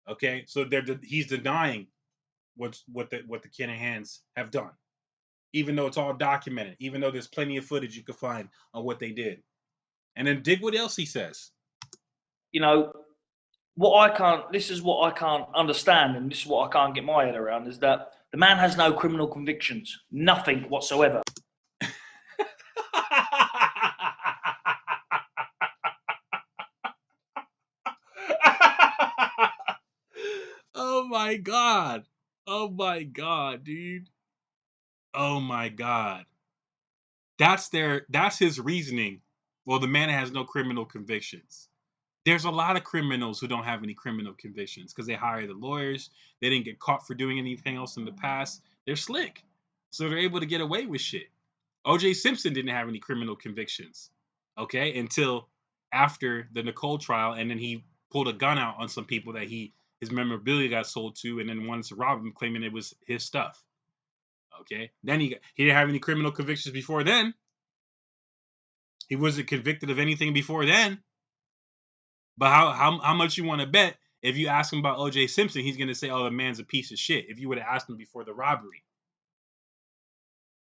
Okay, so he's denying what the Kinahans have done. even though it's all documented, even though there's plenty of footage you could find on what they did. And then dig what else he says. You know, this is what I can't understand, and this is what I can't get my head around, is that the man has no criminal convictions, nothing whatsoever. Oh my God. Oh my God, dude. Oh my God. That's his reasoning. Well, the man has no criminal convictions. There's a lot of criminals who don't have any criminal convictions because they hire the lawyers. They didn't get caught for doing anything else in the past. They're slick. So they're able to get away with shit. O.J. Simpson didn't have any criminal convictions, okay, until after the Nicole trial, and then he pulled a gun out on some people that his memorabilia got sold to, and then wanted to rob him, claiming it was his stuff. Okay, then he didn't have any criminal convictions before then. He wasn't convicted of anything before then. But how much you want to bet if you ask him about O.J. Simpson, he's gonna say, "Oh, the man's a piece of shit." If you would have asked him before the robbery,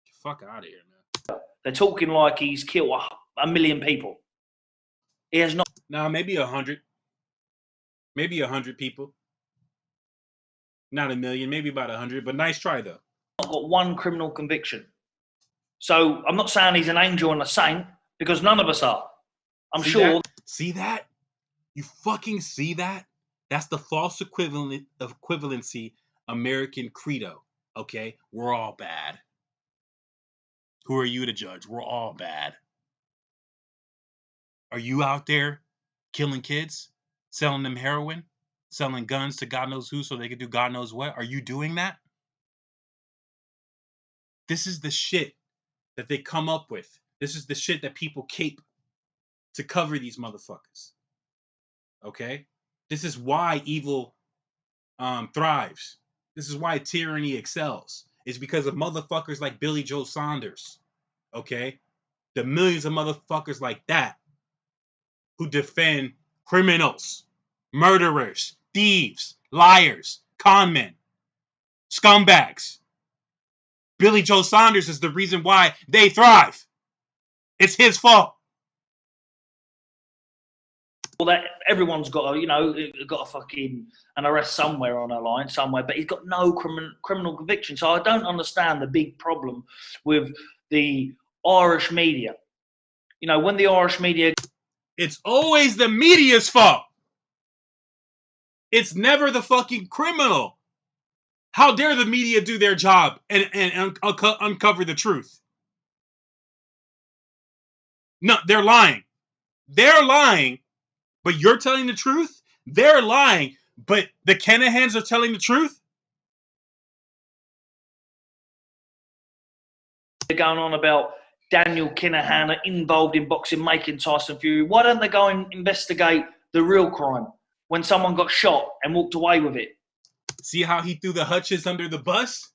get the fuck out of here, man. They're talking like he's killed 1 million people. He has not. Nah, maybe 100. Maybe 100 people. Not 1 million, maybe about 100. But nice try though. Not got one criminal conviction. So I'm not saying he's an angel and a saint, because none of us are. I'm sure. See that? You fucking see that? That's the false equivalency American credo. Okay? We're all bad. Who are you to judge? We're all bad. Are you out there killing kids? Selling them heroin? Selling guns to God knows who so they can do God knows what? Are you doing that? This is the shit that they come up with. This is the shit that people cape to cover these motherfuckers. Okay? This is why evil thrives. This is why tyranny excels. It's because of motherfuckers like Billy Joe Saunders. Okay? The millions of motherfuckers like that who defend criminals, murderers, thieves, liars, con men, scumbags. Billy Joe Saunders is the reason why they thrive. It's his fault. Well, that everyone's got a fucking an arrest somewhere on a line somewhere, but he's got no criminal conviction. So I don't understand the big problem with the Irish media. You know, when the Irish media, it's always the media's fault. It's never the fucking criminal. How dare the media do their job and uncover the truth? No, they're lying. They're lying. But you're telling the truth? They're lying, but the Kinahans are telling the truth? They're going on about Daniel Kinahan involved in boxing, making Tyson Fury. Why don't they go and investigate the real crime when someone got shot and walked away with it? See how he threw the Hutches under the bus?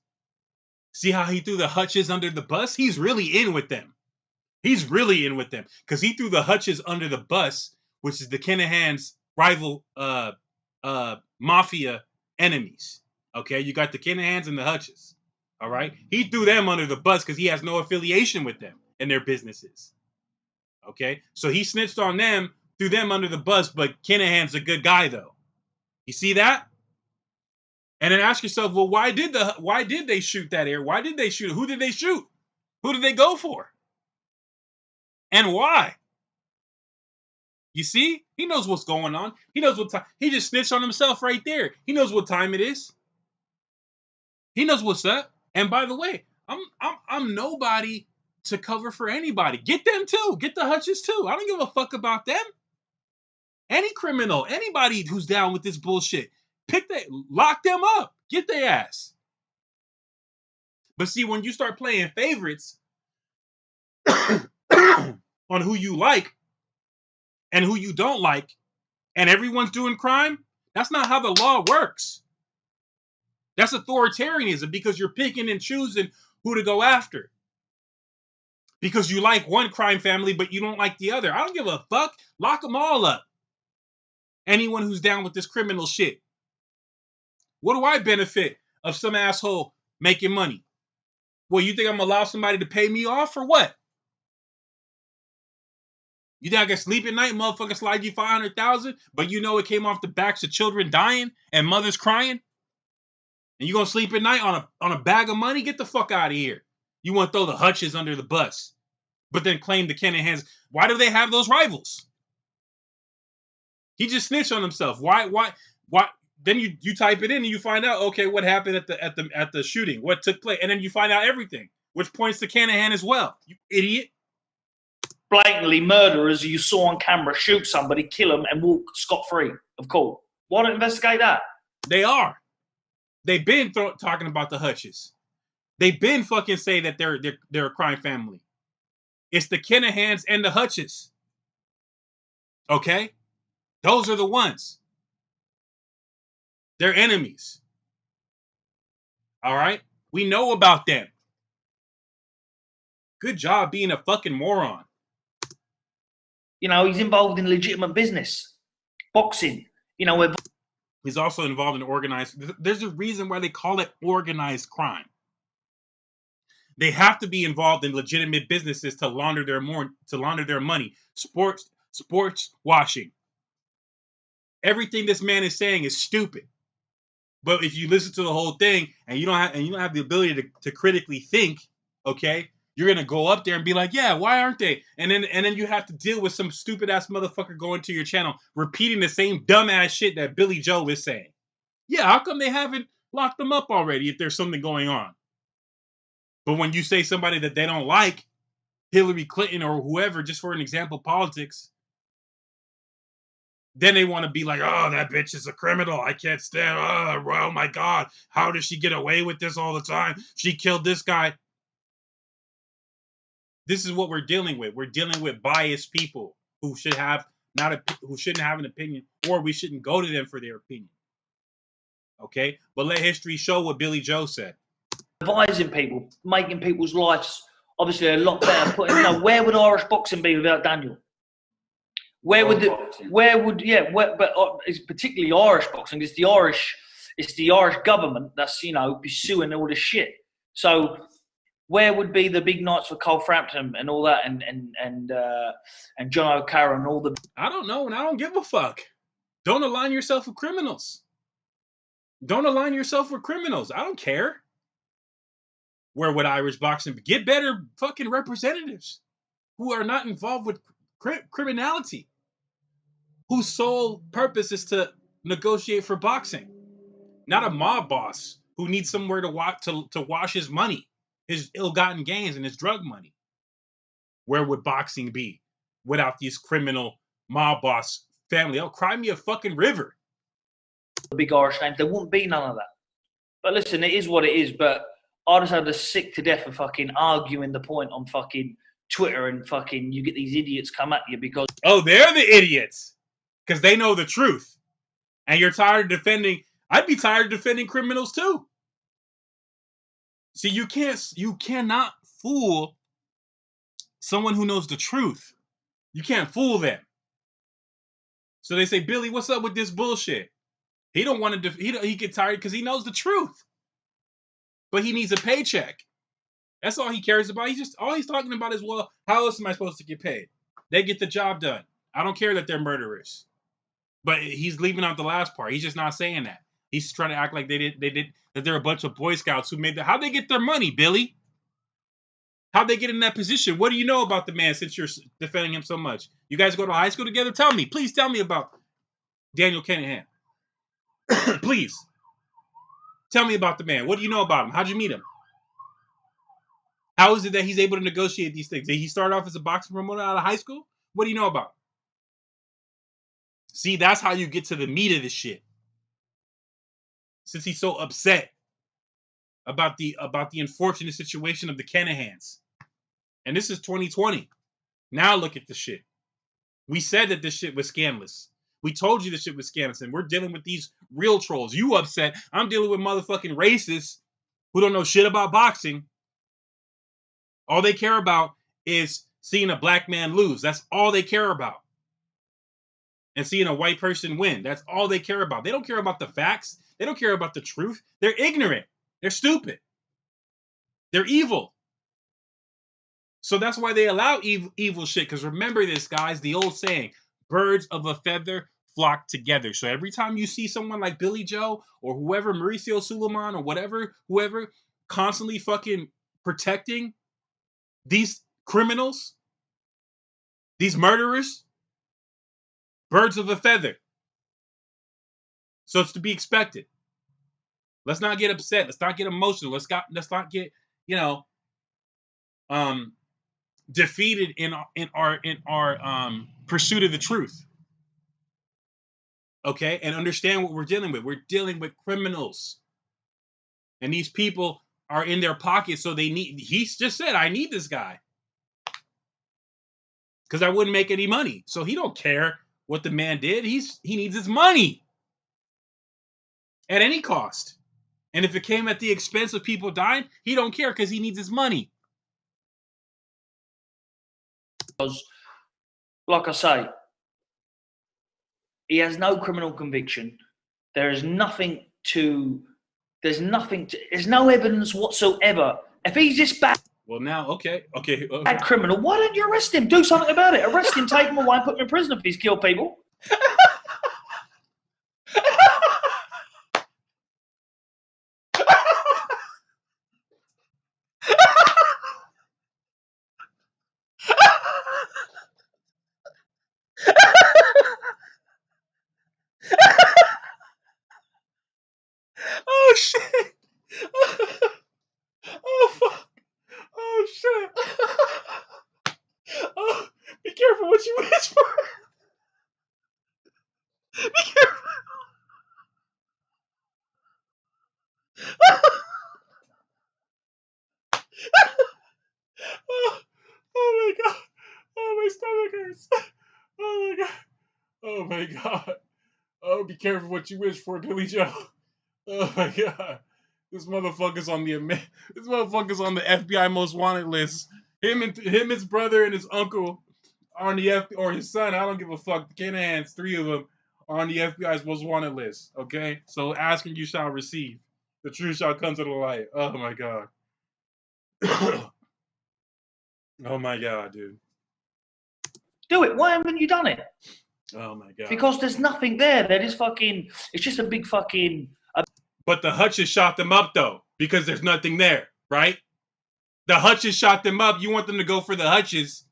See how he threw the Hutches under the bus? He's really in with them. He's really in with them because he threw the Hutches under the bus, which is the Kinahans' rival mafia enemies. Okay, you got the Kinahans and the Hutches. All right, he threw them under the bus because he has no affiliation with them and their businesses. Okay, so he snitched on them, threw them under the bus, but Kinahan's a good guy though. You see that? And then ask yourself, well, why did they shoot that air? Why did they shoot? Who did they shoot? Who did they go for? And why? You see? He knows what's going on. He knows what time. He just snitched on himself right there. He knows what time it is. He knows what's up. And by the way, I'm nobody to cover for anybody. Get them too. Get the Hutches too. I don't give a fuck about them. Any criminal, anybody who's down with this bullshit, lock them up. Get their ass. But see, when you start playing favorites on who you like and who you don't like, and everyone's doing crime, that's not how the law works. That's authoritarianism because you're picking and choosing who to go after. Because you like one crime family, but you don't like the other. I don't give a fuck. Lock them all up. Anyone who's down with this criminal shit. What do I benefit of some asshole making money? Well, you think I'm gonna allow somebody to pay me off or what? You think I can sleep at night, motherfucker slide you 500,000, but you know it came off the backs of children dying and mothers crying? And you gonna sleep at night on a bag of money? Get the fuck out of here. You want to throw the Hutches under the bus, but then claim the Kinahans. Why do they have those rivals? He just snitched on himself. Why? Then you type it in and you find out, okay, what happened at the shooting, what took place, and then you find out everything, which points to Kinahan as well. You idiot. Blatantly murderers you saw on camera shoot somebody, kill them, and walk scot-free of court. Why don't investigate that? They are. They've been talking about the Hutches. They've been fucking saying that they're a crime family. It's the Kinahans and the Hutches. Okay? Those are the ones. They're enemies. All right? We know about them. Good job being a fucking moron. You know, he's involved in legitimate business. Boxing. You know, he's also involved in organized. There's a reason why they call it organized crime. They have to be involved in legitimate businesses to launder their money. Sports washing. Everything this man is saying is stupid. But if you listen to the whole thing and you don't have the ability to critically think, okay, you're gonna go up there and be like, yeah, why aren't they? And then you have to deal with some stupid ass motherfucker going to your channel repeating the same dumb ass shit that Billy Joe is saying. Yeah, how come they haven't locked them up already if there's something going on? But when you say somebody that they don't like, Hillary Clinton or whoever, just for an example, politics, then they want to be like, oh, that bitch is a criminal. I can't stand. Oh my God. How does she get away with this all the time? She killed this guy. This is what we're dealing with. We're dealing with biased people who shouldn't have an opinion, or we shouldn't go to them for their opinion. Okay? But let history show what Billy Joe said. Advising people, making people's lives obviously a lot better. Where would Irish boxing be without Daniel? But it's particularly Irish boxing. It's the Irish government that's, you know, pursuing all this shit. So where would be the big nights for Cole Frampton and all that, and John O'Carroll and all the? I don't know, and I don't give a fuck. Don't align yourself with criminals. Don't align yourself with criminals. I don't care. Where would Irish boxing be? Get better fucking representatives who are not involved with criminality, whose sole purpose is to negotiate for boxing, not a mob boss who needs somewhere to wash his money, his ill-gotten gains, and his drug money. Where would boxing be without these criminal mob boss family? Oh, cry me a fucking river. The big Irish names, there wouldn't be none of that. But listen, it is what it is. But I just had the sick to death of fucking arguing the point on fucking Twitter, and fucking you get these idiots come at you because they're the idiots because they know the truth, and you're tired of defending. I'd be tired of defending criminals too. See, you cannot fool someone who knows the truth. You can't fool them. So they say, Billy, what's up with this bullshit? He don't want to. He get tired because he knows the truth, but he needs a paycheck. That's all he cares about. All he's talking about is, well, how else am I supposed to get paid? They get the job done. I don't care that they're murderers. But he's leaving out the last part. He's just not saying that. He's trying to act like that they're a bunch of Boy Scouts who made how'd they get their money, Billy? How'd they get in that position? What do you know about the man since you're defending him so much? You guys go to high school together? Tell me. Please tell me about Daniel Kinahan. Please. Tell me about the man. What do you know about him? How'd you meet him? How is it that he's able to negotiate these things? Did he start off as a boxing promoter out of high school? What do you know about him? See, that's how you get to the meat of this shit. Since he's so upset about the unfortunate situation of the Kinahans. And this is 2020. Now look at the shit. We said that this shit was scandalous. We told you this shit was scandalous, and we're dealing with these real trolls. You upset. I'm dealing with motherfucking racists who don't know shit about boxing. All they care about is seeing a black man lose. That's all they care about. And seeing a white person win. That's all they care about. They don't care about the facts. They don't care about the truth. They're ignorant. They're stupid. They're evil. So that's why they allow evil shit. Because remember this, guys, the old saying, birds of a feather flock together. So every time you see someone like Billy Joe or whoever, Mauricio Suleiman or whatever, whoever, constantly fucking protecting these criminals, these murderers, birds of a feather. So it's to be expected. Let's not get upset. Let's not get emotional. Let's not get, you know, defeated in our pursuit of the truth. Okay, and understand what we're dealing with. We're dealing with criminals, and these people are in their pockets, so they need. He just said, "I need this guy because I wouldn't make any money." So he don't care what the man did. He needs his money at any cost, and if it came at the expense of people dying, he don't care because he needs his money. Because, like I say, he has no criminal conviction. There's no evidence whatsoever. If he's this bad, okay. bad criminal, why don't you arrest him? Do something about it. Arrest him, take him away, and put him in prison if he's killed people. Oh shit! Oh fuck! Oh shit! Oh, be careful what you wish for. Be careful. Oh my god! Oh, my stomach hurts. Oh my god! Oh my god! Oh, be careful what you wish for, Billy Joe. Oh my god! This motherfucker's on the FBI most wanted list. Him, his brother, and his uncle are on the or his son. I don't give a fuck. The Kinahans, 3 of them are on the FBI's most wanted list. Okay, so ask and you shall receive. The truth shall come to the light. Oh my god. Oh my god, dude. Do it. Why haven't you done it? Oh my god. Because there's nothing there. They're just fucking. It's just a big fucking. But the Hutches shot them up though, because there's nothing there, right? The Hutches shot them up. You want them to go for the Hutches,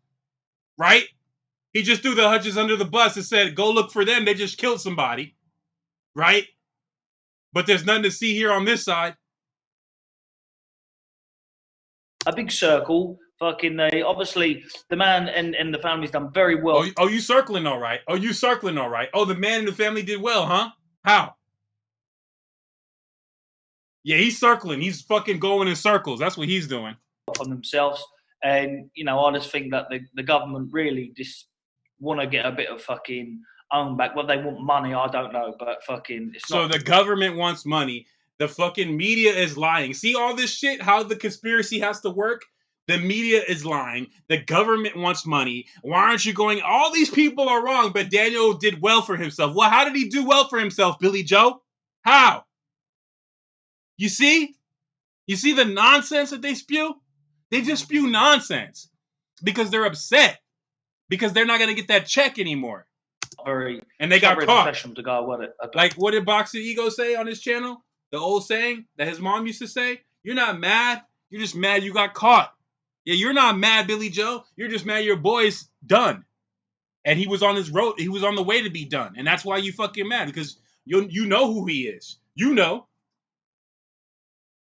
right? He just threw the Hutches under the bus and said, "Go look for them. They just killed somebody," right? But there's nothing to see here on this side. A big circle. Fucking they obviously the man and the family's done very well. Oh, you circling all right? Oh, you circling all right? Oh, the man and the family did well, huh? How? Yeah, he's circling. He's fucking going in circles. That's what he's doing. On themselves, and you know, I just think that the government really just want to get a bit of fucking own back. Well, they want money, I don't know, but fucking. It's so the government wants money. The fucking media is lying. See all this shit? How the conspiracy has to work? The media is lying. The government wants money. Why aren't you going? All these people are wrong, but Daniel did well for himself. Well, how did he do well for himself, Billy Joe? How? You see? You see the nonsense that they spew? They just spew nonsense because they're upset because they're not going to get that check anymore. And they got caught. To go with it. Like, what did Boxing Ego say on his channel? The old saying that his mom used to say, "You're not mad. You're just mad you got caught." Yeah, you're not mad, Billy Joe. You're just mad your boy's done. And he was on his road. He was on the way to be done. And that's why you fucking mad, because you know who he is. You know.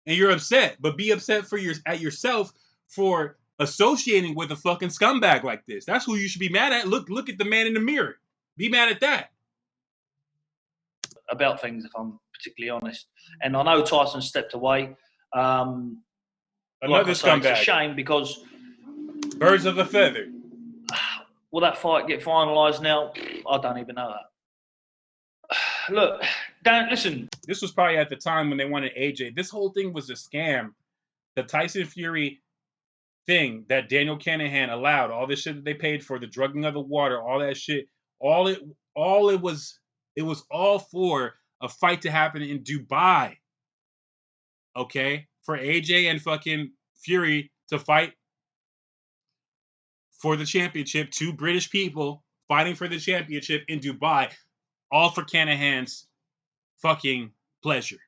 And you're upset. But be upset at yourself for associating with a fucking scumbag like this. That's who you should be mad at. Look at the man in the mirror. Be mad at that. About things, if I'm particularly honest. And I know Tyson stepped away. Another scumbag. It's a shame because birds of a feather. Will that fight get finalised now? I don't even know that. Look, Dan, listen. This was probably at the time when they wanted AJ. This whole thing was a scam. The Tyson Fury thing that Daniel Kinahan allowed, all this shit that they paid for, the drugging of the water, all that shit, it was all for a fight to happen in Dubai. Okay? For AJ and fucking Fury to fight for the championship. 2 British people fighting for the championship in Dubai, all for Kinahans' fucking pleasure.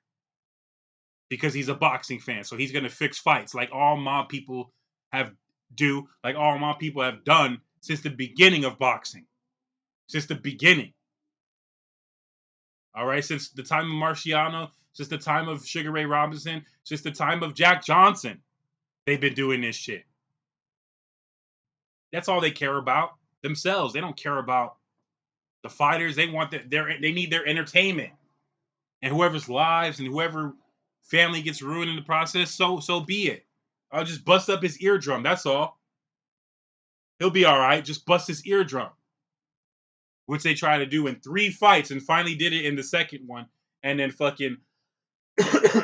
Because he's a boxing fan, so he's gonna fix fights like all mob people have done since the beginning of boxing. Since the beginning. All right, since the time of Marciano, since the time of Sugar Ray Robinson, since the time of Jack Johnson, they've been doing this shit. That's all they care about, themselves. They don't care about the fighters. They want they need their entertainment. And whoever's lives and whoever family gets ruined in the process, so be it. I'll just bust up his eardrum, that's all. He'll be all right. Just bust his eardrum. Which they tried to do in 3 fights and finally did it in the second one. And then fucking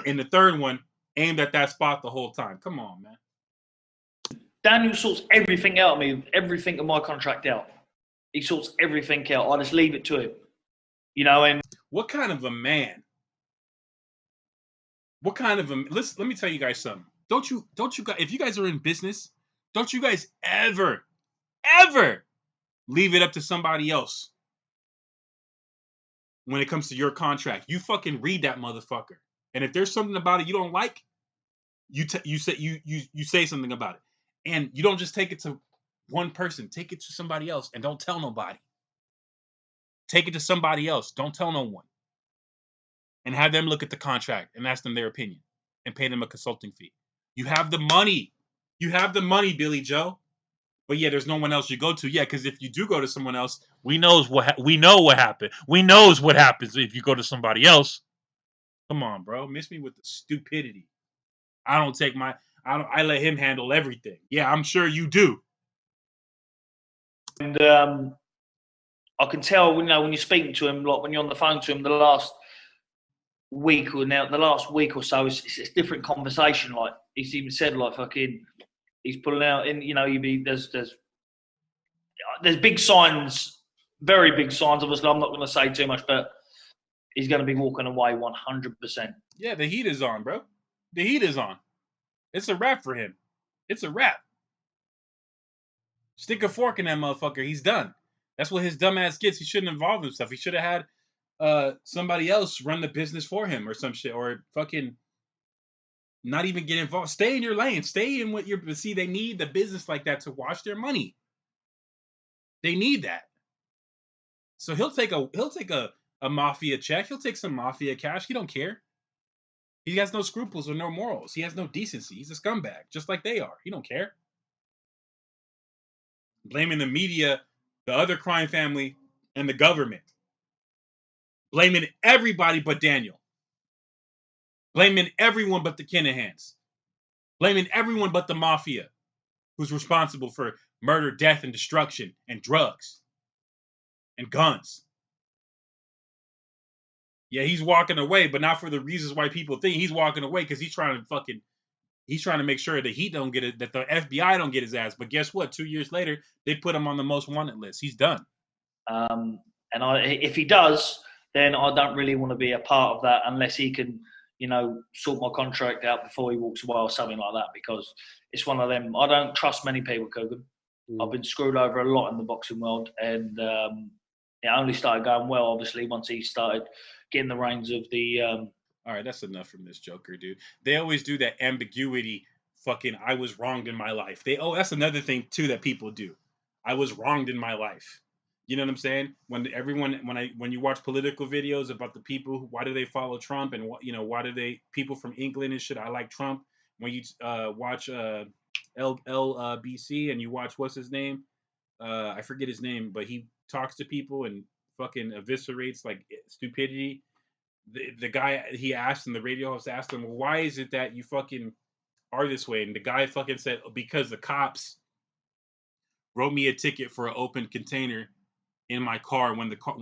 in the third one, aimed at that spot the whole time. Come on, man. Daniel sorts everything out of me, everything of my contract out. He sorts everything out. I just leave it to him. You know, and what kind of a man? What kind of a let me tell you guys something. Don't you guys, if you guys are in business, don't you guys ever leave it up to somebody else when it comes to your contract. You fucking read that motherfucker. And if there's something about it you don't like, you say something about it. And you don't just take it to one person. Take it to somebody else and don't tell nobody. Take it to somebody else. Don't tell no one. And have them look at the contract and ask them their opinion and pay them a consulting fee. You have the money. You have the money, Billy Joe. But yeah, there's no one else you go to. Yeah, because if you do go to someone else, we know what happened. We knows what happens if you go to somebody else. Come on, bro. Miss me with the stupidity. I let him handle everything. Yeah, I'm sure you do. And I can tell, you know, when you're speaking to him, like when you're on the phone to him, the last week or so, it's a different conversation. Like he's even said, like fucking, he's pulling out, and you know, there's big signs, very big signs. Obviously, I'm not going to say too much, but he's going to be walking away 100%. Yeah, the heat is on, bro. The heat is on. It's a wrap for him. It's a wrap. Stick a fork in that motherfucker. He's done. That's what his dumb ass gets. He shouldn't involve himself. He should have had somebody else run the business for him or some shit, or fucking not even get involved. Stay in your lane. Stay in what you're. See, they need the business like that to wash their money. They need that. So he'll take a mafia check. He'll take some mafia cash. He don't care. He has no scruples or no morals. He has no decency. He's a scumbag, just like they are. He don't care. Blaming the media, the other crime family, and the government. Blaming everybody but Daniel. Blaming everyone but the Kinahans. Blaming everyone but the mafia, who's responsible for murder, death, and destruction, and drugs, and guns. Yeah, he's walking away, but not for the reasons why people think. He's walking away because he's trying to make sure that he don't get it, that the FBI don't get his ass. But guess what? 2 years later, they put him on the most wanted list. He's done. And if he does, then I don't really want to be a part of that unless he can, you know, sort my contract out before he walks away or something like that, because it's one of them. I don't trust many people, Kogan. I've been screwed over a lot in the boxing world, and it only started going well, obviously, once he started getting the reins of the... All right, that's enough from this Joker, dude. They always do that ambiguity, fucking, I was wronged in my life. That's another thing, too, that people do. I was wronged in my life. You know what I'm saying? When you watch political videos about the people, why do they follow Trump, and why do they, people from England and shit, I like Trump. When you watch Wbc and you watch, what's his name? I forget his name, but he talks to people and fucking eviscerates like stupidity. The guy he asked, and the radio host asked him, well, why is it that you fucking are this way? And the guy fucking said, because the cops wrote me a ticket for an open container in my car when the cops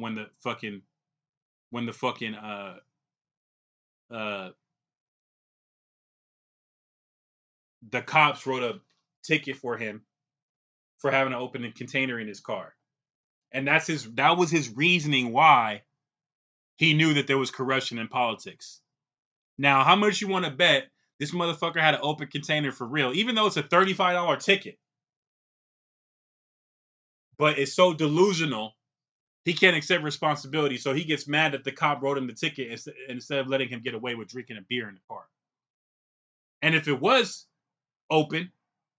wrote a ticket for him for having an open container in his car. And that was his reasoning why he knew that there was corruption in politics. Now, how much you want to bet This motherfucker had an open container for real, even though it's a $35 ticket. But it's so delusional, he can't accept responsibility, so he gets mad that the cop wrote him the ticket instead of letting him get away with drinking a beer in the car. And if it was open,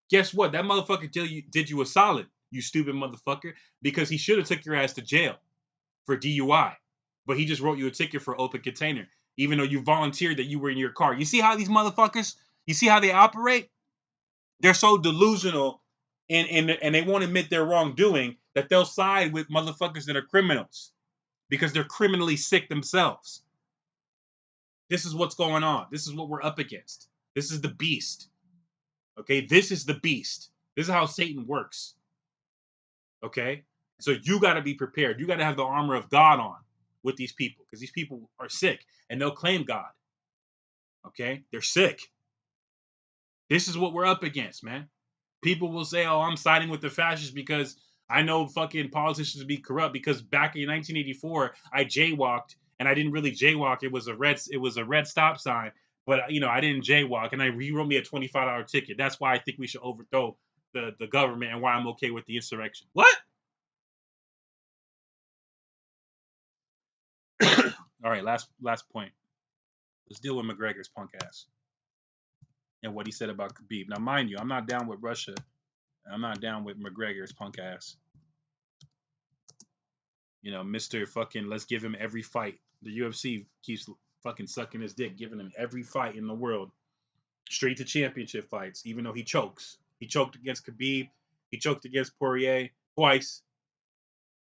guess what? That motherfucker did you a solid, you stupid motherfucker, because he should have took your ass to jail for DUI. But he just wrote you a ticket for open container, even though you volunteered that you were in your car. You see how these motherfuckers, you see how they operate? They're so delusional and they won't admit their wrongdoing that they'll side with motherfuckers that are criminals because they're criminally sick themselves. This is what's going on. This is what we're up against. This is the beast. Okay, this is the beast. This is how Satan works. Okay, so you got to be prepared. You got to have the armor of God on with these people because these people are sick and they'll claim God. Okay, they're sick. This is what we're up against, man. People will say, oh, I'm siding with the fascists because I know fucking politicians be corrupt because back in 1984, I jaywalked and I didn't really jaywalk. It was a red stop sign, but you know, I didn't jaywalk and he wrote me a $25 ticket. That's why I think we should overthrow the government and why I'm okay with the insurrection. What? All right, last point. Let's deal with McGregor's punk ass and what he said about Khabib. Now, mind you, I'm not down with Russia. I'm not down with McGregor's punk ass. You know, Mr. fucking let's give him every fight. The UFC keeps fucking sucking his dick, giving him every fight in the world. Straight to championship fights, even though he chokes. He choked against Khabib. He choked against Poirier twice.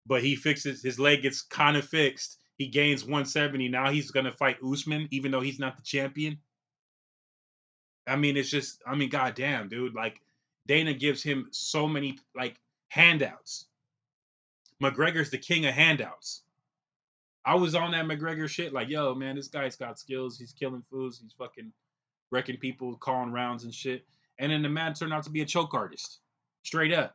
But he fixes, his leg gets kind of fixed. He gains 170. Now he's going to fight Usman, even though he's not the champion. I mean, it's just, I mean, goddamn, dude. Like, Dana gives him so many, like, handouts. McGregor's the king of handouts. I was on that McGregor shit, like, yo, man, this guy's got skills. He's killing fools. He's fucking wrecking people, calling rounds and shit. And then the man turned out to be a choke artist. Straight up.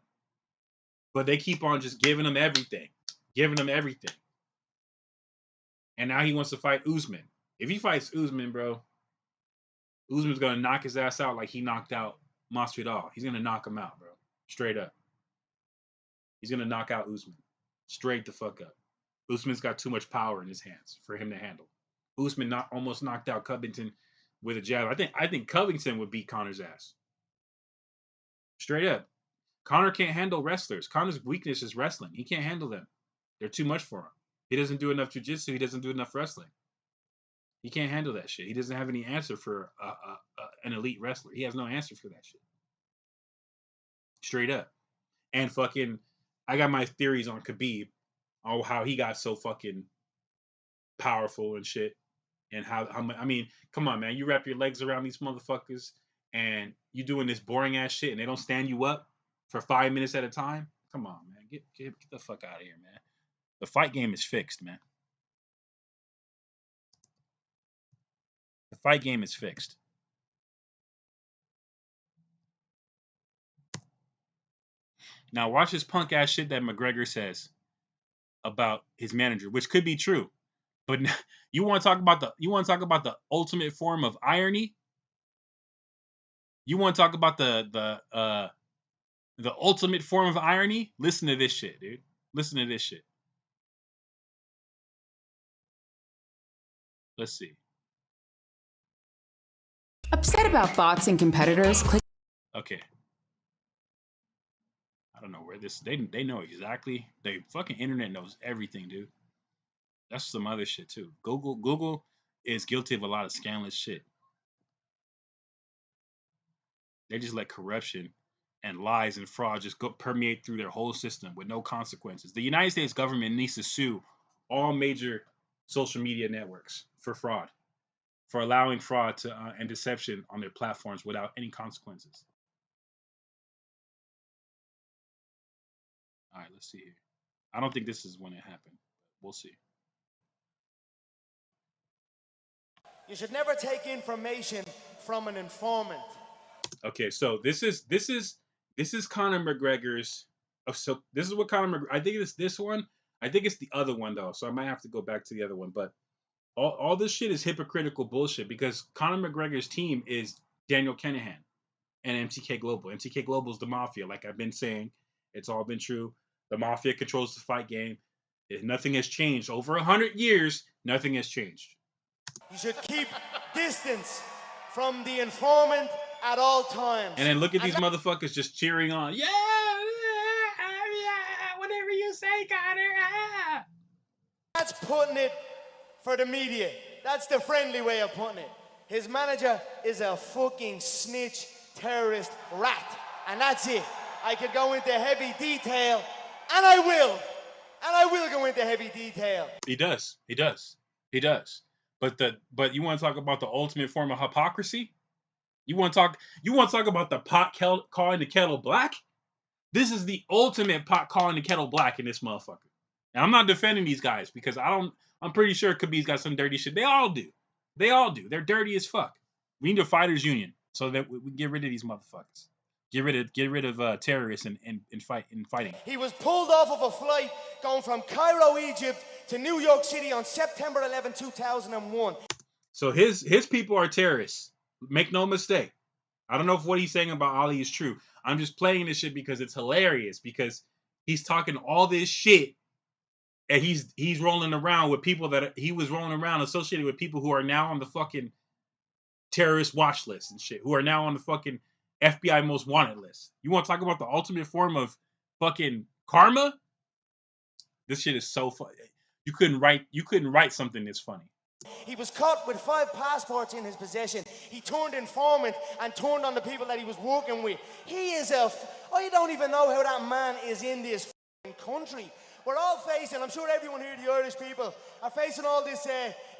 But they keep on just giving him everything. Giving him everything. And now he wants to fight Usman. If he fights Usman, bro, Usman's going to knock his ass out like he knocked out Masvidal. He's going to knock him out, bro. Straight up. He's going to knock out Usman. Straight the fuck up. Usman's got too much power in his hands for him to handle. Usman almost knocked out Covington with a jab. I think Covington would beat Conor's ass. Straight up. Conor can't handle wrestlers. Conor's weakness is wrestling. He can't handle them. They're too much for him. He doesn't do enough jiu-jitsu. He doesn't do enough wrestling. He can't handle that shit. He doesn't have any answer for an elite wrestler. He has no answer for that shit. Straight up. And fucking, I got my theories on Khabib, on how he got so fucking powerful and shit. And how I mean, come on, man. You wrap your legs around these motherfuckers and you doing this boring ass shit and they don't stand you up for 5 minutes at a time? Come on, man. Get the fuck out of here, man. The fight game is fixed, man. The fight game is fixed. Now watch this punk ass shit that McGregor says about his manager, which could be true. But you want to talk about the ultimate form of irony? You want to talk about the ultimate form of irony? Listen to this shit, dude. Listen to this shit. Let's see. Upset about bots and competitors? Okay. I don't know where this. They know exactly. The fucking internet knows everything, dude. That's some other shit too. Google is guilty of a lot of scandalous shit. They just let corruption and lies and fraud just go permeate through their whole system with no consequences. The United States government needs to sue all major social media networks for fraud, for allowing fraud to and deception on their platforms without any consequences. All right, let's see here. I don't think this is when it happened. We'll see. You should never take information from an informant. Okay, so this is Conor McGregor's. Oh, so this is what Conor McGregor. I think it's this one. I think it's the other one though. So I might have to go back to the other one. But All this shit is hypocritical bullshit because Conor McGregor's team is Daniel Kinahan and MTK Global. MTK Global is the mafia. Like I've been saying, it's all been true. The mafia controls the fight game. If nothing has changed over 100 years, nothing has changed. You should keep distance from the informant at all times. And then look at these motherfuckers just cheering on. Yeah, whatever you say, Conor. That's putting it for the media. That's the friendly way of putting it. His manager is a fucking snitch, terrorist, rat. And that's it. I could go into heavy detail, and I will. And I will go into heavy detail. He does. But you want to talk about the ultimate form of hypocrisy? You want to talk about the pot calling the kettle black? This is the ultimate pot calling the kettle black in this motherfucker. And I'm not defending these guys because I'm pretty sure Khabib's got some dirty shit. They all do. They're dirty as fuck. We need a fighters union so that we get rid of these motherfuckers. Get rid of terrorists and fighting. He was pulled off of a flight going from Cairo, Egypt to New York City on September 11, 2001. So his people are terrorists. Make no mistake. I don't know if what he's saying about Ali is true. I'm just playing this shit because it's hilarious because he's talking all this shit and he's rolling around with people that he was rolling around associated with people who are now on the fucking terrorist watch list and shit, who are now on the fucking FBI most wanted list. You want to talk about the ultimate form of fucking karma? This shit is so funny. You couldn't write something this funny. He was caught with 5 passports in his possession. He turned informant and turned on the people that he was working with. I don't even know how that man is in this country. We're all facing, I'm sure everyone here, the Irish people, are facing all this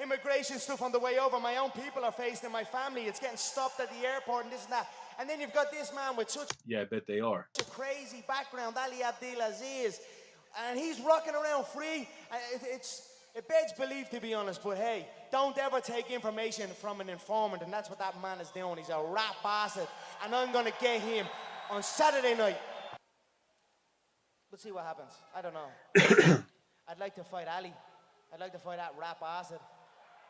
immigration stuff on the way over. My own people are facing it, my family. It's getting stopped at the airport and this and that. And then you've got this man with such I bet they are. a crazy background, Ali Abdelaziz, and he's rocking around free. It begs belief, to be honest, but hey, don't ever take information from an informant, and that's what that man is doing. He's a rat bastard, and I'm going to get him on Saturday night. We'll see what happens. I don't know. I'd like to fight Ali. I'd like to fight that rat bastard.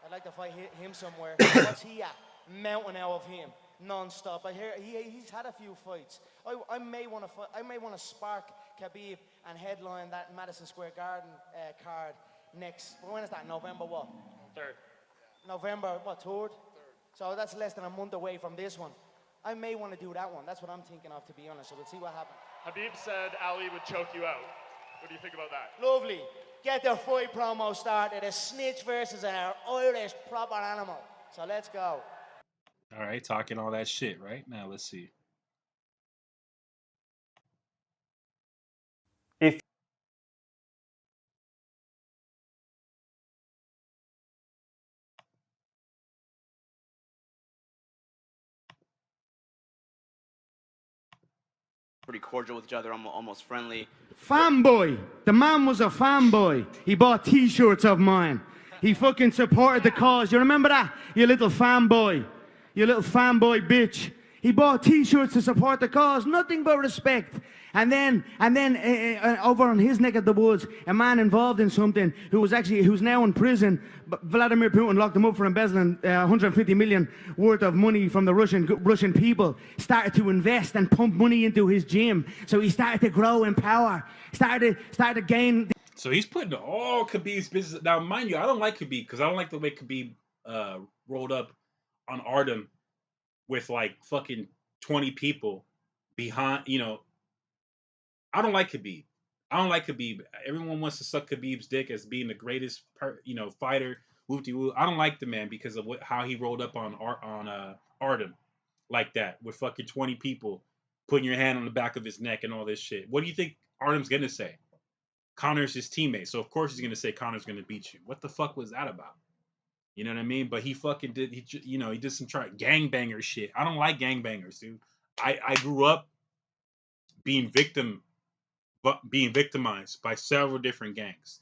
I'd like to fight him somewhere. What's he at? Mountain out of him, non-stop. I hear he's had a few fights. I may want to spark Khabib and headline that Madison Square Garden card next. When is that? November what? 3rd. November what? 3rd. So that's less than a month away from this one. I may want to do that one. That's what I'm thinking of, to be honest. So we'll see what happens. Khabib said Ali would choke you out. What do you think about that? Lovely. Get the fight promo started. A snitch versus an Irish proper animal. So let's go. All right, talking all that shit, right? Now let's see. Pretty cordial with each other, almost friendly. Fanboy. The man was a fanboy. He bought T-shirts of mine. He fucking supported the cause. You remember that? You little fanboy. You little fanboy bitch. He bought T-shirts to support the cause. Nothing but respect. And then over on his neck of the woods, a man involved in something who's now in prison. Vladimir Putin locked him up for embezzling 150 million worth of money from the Russian people. Started to invest and pump money into his gym. So he started to grow in power. Started to gain. So he's putting all Khabib's business. Now, mind you, I don't like Khabib because I don't like the way Khabib rolled up on Artem with like fucking 20 people behind, I don't like Khabib. Everyone wants to suck Khabib's dick as being the greatest, fighter. Whoop-de-woo. I don't like the man because of how he rolled up on Artem like that with fucking 20 people putting your hand on the back of his neck and all this shit. What do you think Artem's gonna say? Conor's his teammate, so of course he's gonna say Conor's gonna beat you. What the fuck was that about? You know what I mean? But he fucking did. He did some gangbanger shit. I don't like gangbangers, dude. I grew up being victimized by several different gangs,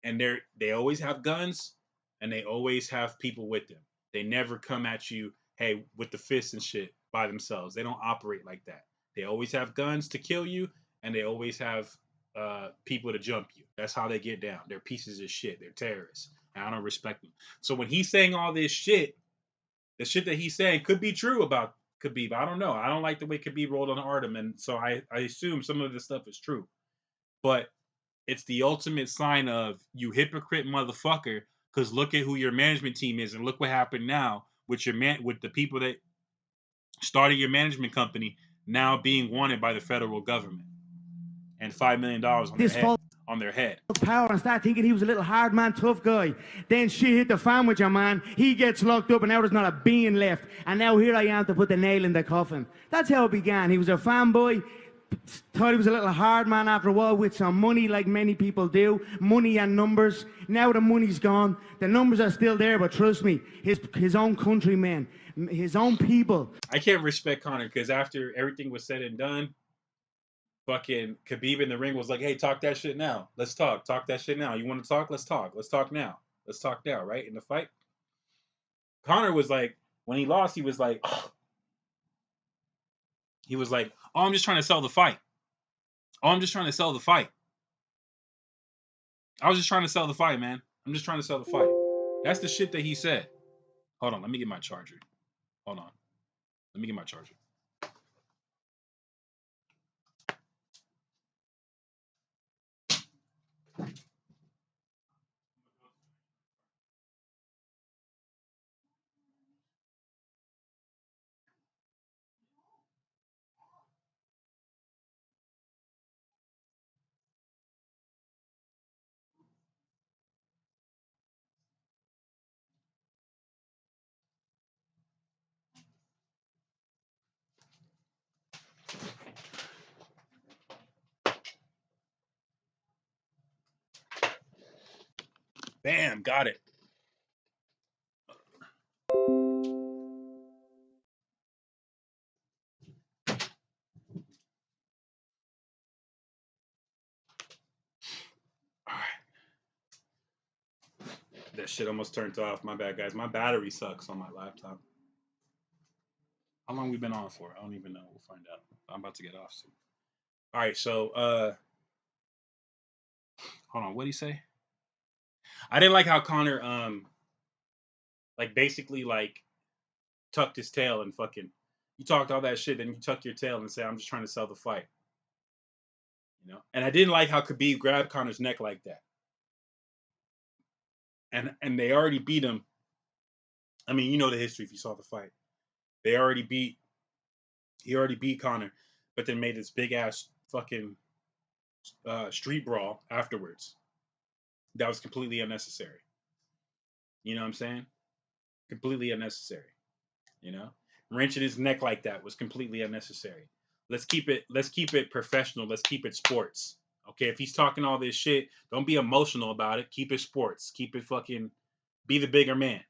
and they always have guns and they always have people with them. They never come at you, hey, with the fists and shit by themselves. They don't operate like that. They always have guns to kill you, and they always have people to jump you. That's how they get down. They're pieces of shit. They're terrorists. I don't respect him. So when he's saying all this shit, the shit that he's saying could be true about Khabib. I don't know. I don't like the way Khabib rolled on Artem, and so I assume some of this stuff is true. But it's the ultimate sign of you hypocrite motherfucker, because look at who your management team is, and look what happened now with with the people that started your management company now being wanted by the federal government and $5 million on their head. Power and start thinking he was a little hard man, tough guy. Then shit hit the fan with your man. He gets locked up and now there's not a bean left. And now here I am to put the nail in the coffin. That's how it began. He was a fanboy. Thought he was a little hard man after a while with some money, like many people do. Money and numbers. Now the money's gone. The numbers are still there, but trust me, his own countrymen, his own people. I can't respect Conor because after everything was said and done, fucking Khabib in the ring was like, hey, talk that shit now. Let's talk. Talk that shit now. You want to talk? Let's talk. Let's talk now. Let's talk now, right? In the fight. Conor was like, when he lost, he was like, oh, I'm just trying to sell the fight. Oh, I'm just trying to sell the fight. I was just trying to sell the fight, man. I'm just trying to sell the fight. That's the shit that he said. Hold on. Let me get my charger. Hold on. Let me get my charger. Bam, got it. All right. That shit almost turned off. My bad, guys. My battery sucks on my laptop. How long we been on for? I don't even know. We'll find out. I'm about to get off soon. All right, so hold on. What'd he say? I didn't like how Conor like basically like tucked his tail and fucking you talked all that shit, then you tuck your tail and say, I'm just trying to sell the fight. You know? And I didn't like how Khabib grabbed Conor's neck like that. And they already beat him. I mean, you know the history if you saw the fight. He already beat Conor, but then made this big ass fucking street brawl afterwards. That was completely unnecessary. You know what I'm saying? Completely unnecessary. You know? Wrenching his neck like that was completely unnecessary. Let's keep it professional. Let's keep it sports. Okay, if he's talking all this shit, don't be emotional about it. Keep it sports. Keep it fucking, be the bigger man.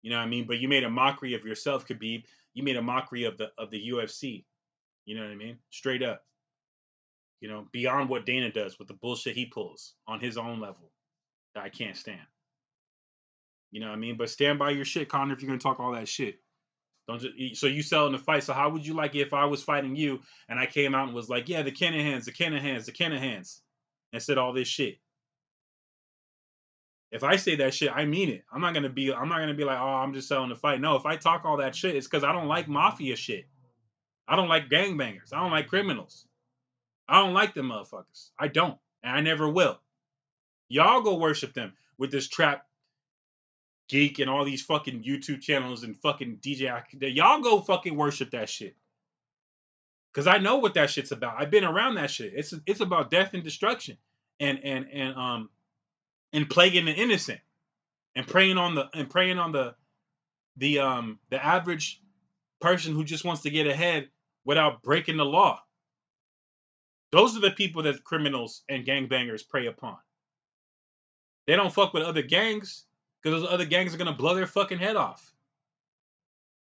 You know what I mean? But you made a mockery of yourself, Khabib. You made a mockery of the UFC. You know what I mean? Straight up. You know, beyond what Dana does with the bullshit he pulls on his own level that I can't stand. You know what I mean? But stand by your shit, Conor, if you're gonna talk all that shit. Don't just, so you selling the fight. So how would you like it if I was fighting you and I came out and was like, yeah, the Kinahans, and said all this shit? If I say that shit, I mean it. I'm not gonna be like, oh, I'm just selling the fight. No, if I talk all that shit, it's because I don't like mafia shit. I don't like gangbangers. I don't like criminals. I don't like them motherfuckers. I don't, and I never will. Y'all go worship them with this trap geek and all these fucking YouTube channels and fucking DJ. Y'all go fucking worship that shit. Cause I know what that shit's about. I've been around that shit. It's about death and destruction, and plaguing the innocent, and preying on the average person who just wants to get ahead without breaking the law. Those are the people that criminals and gangbangers prey upon. They don't fuck with other gangs because those other gangs are gonna blow their fucking head off.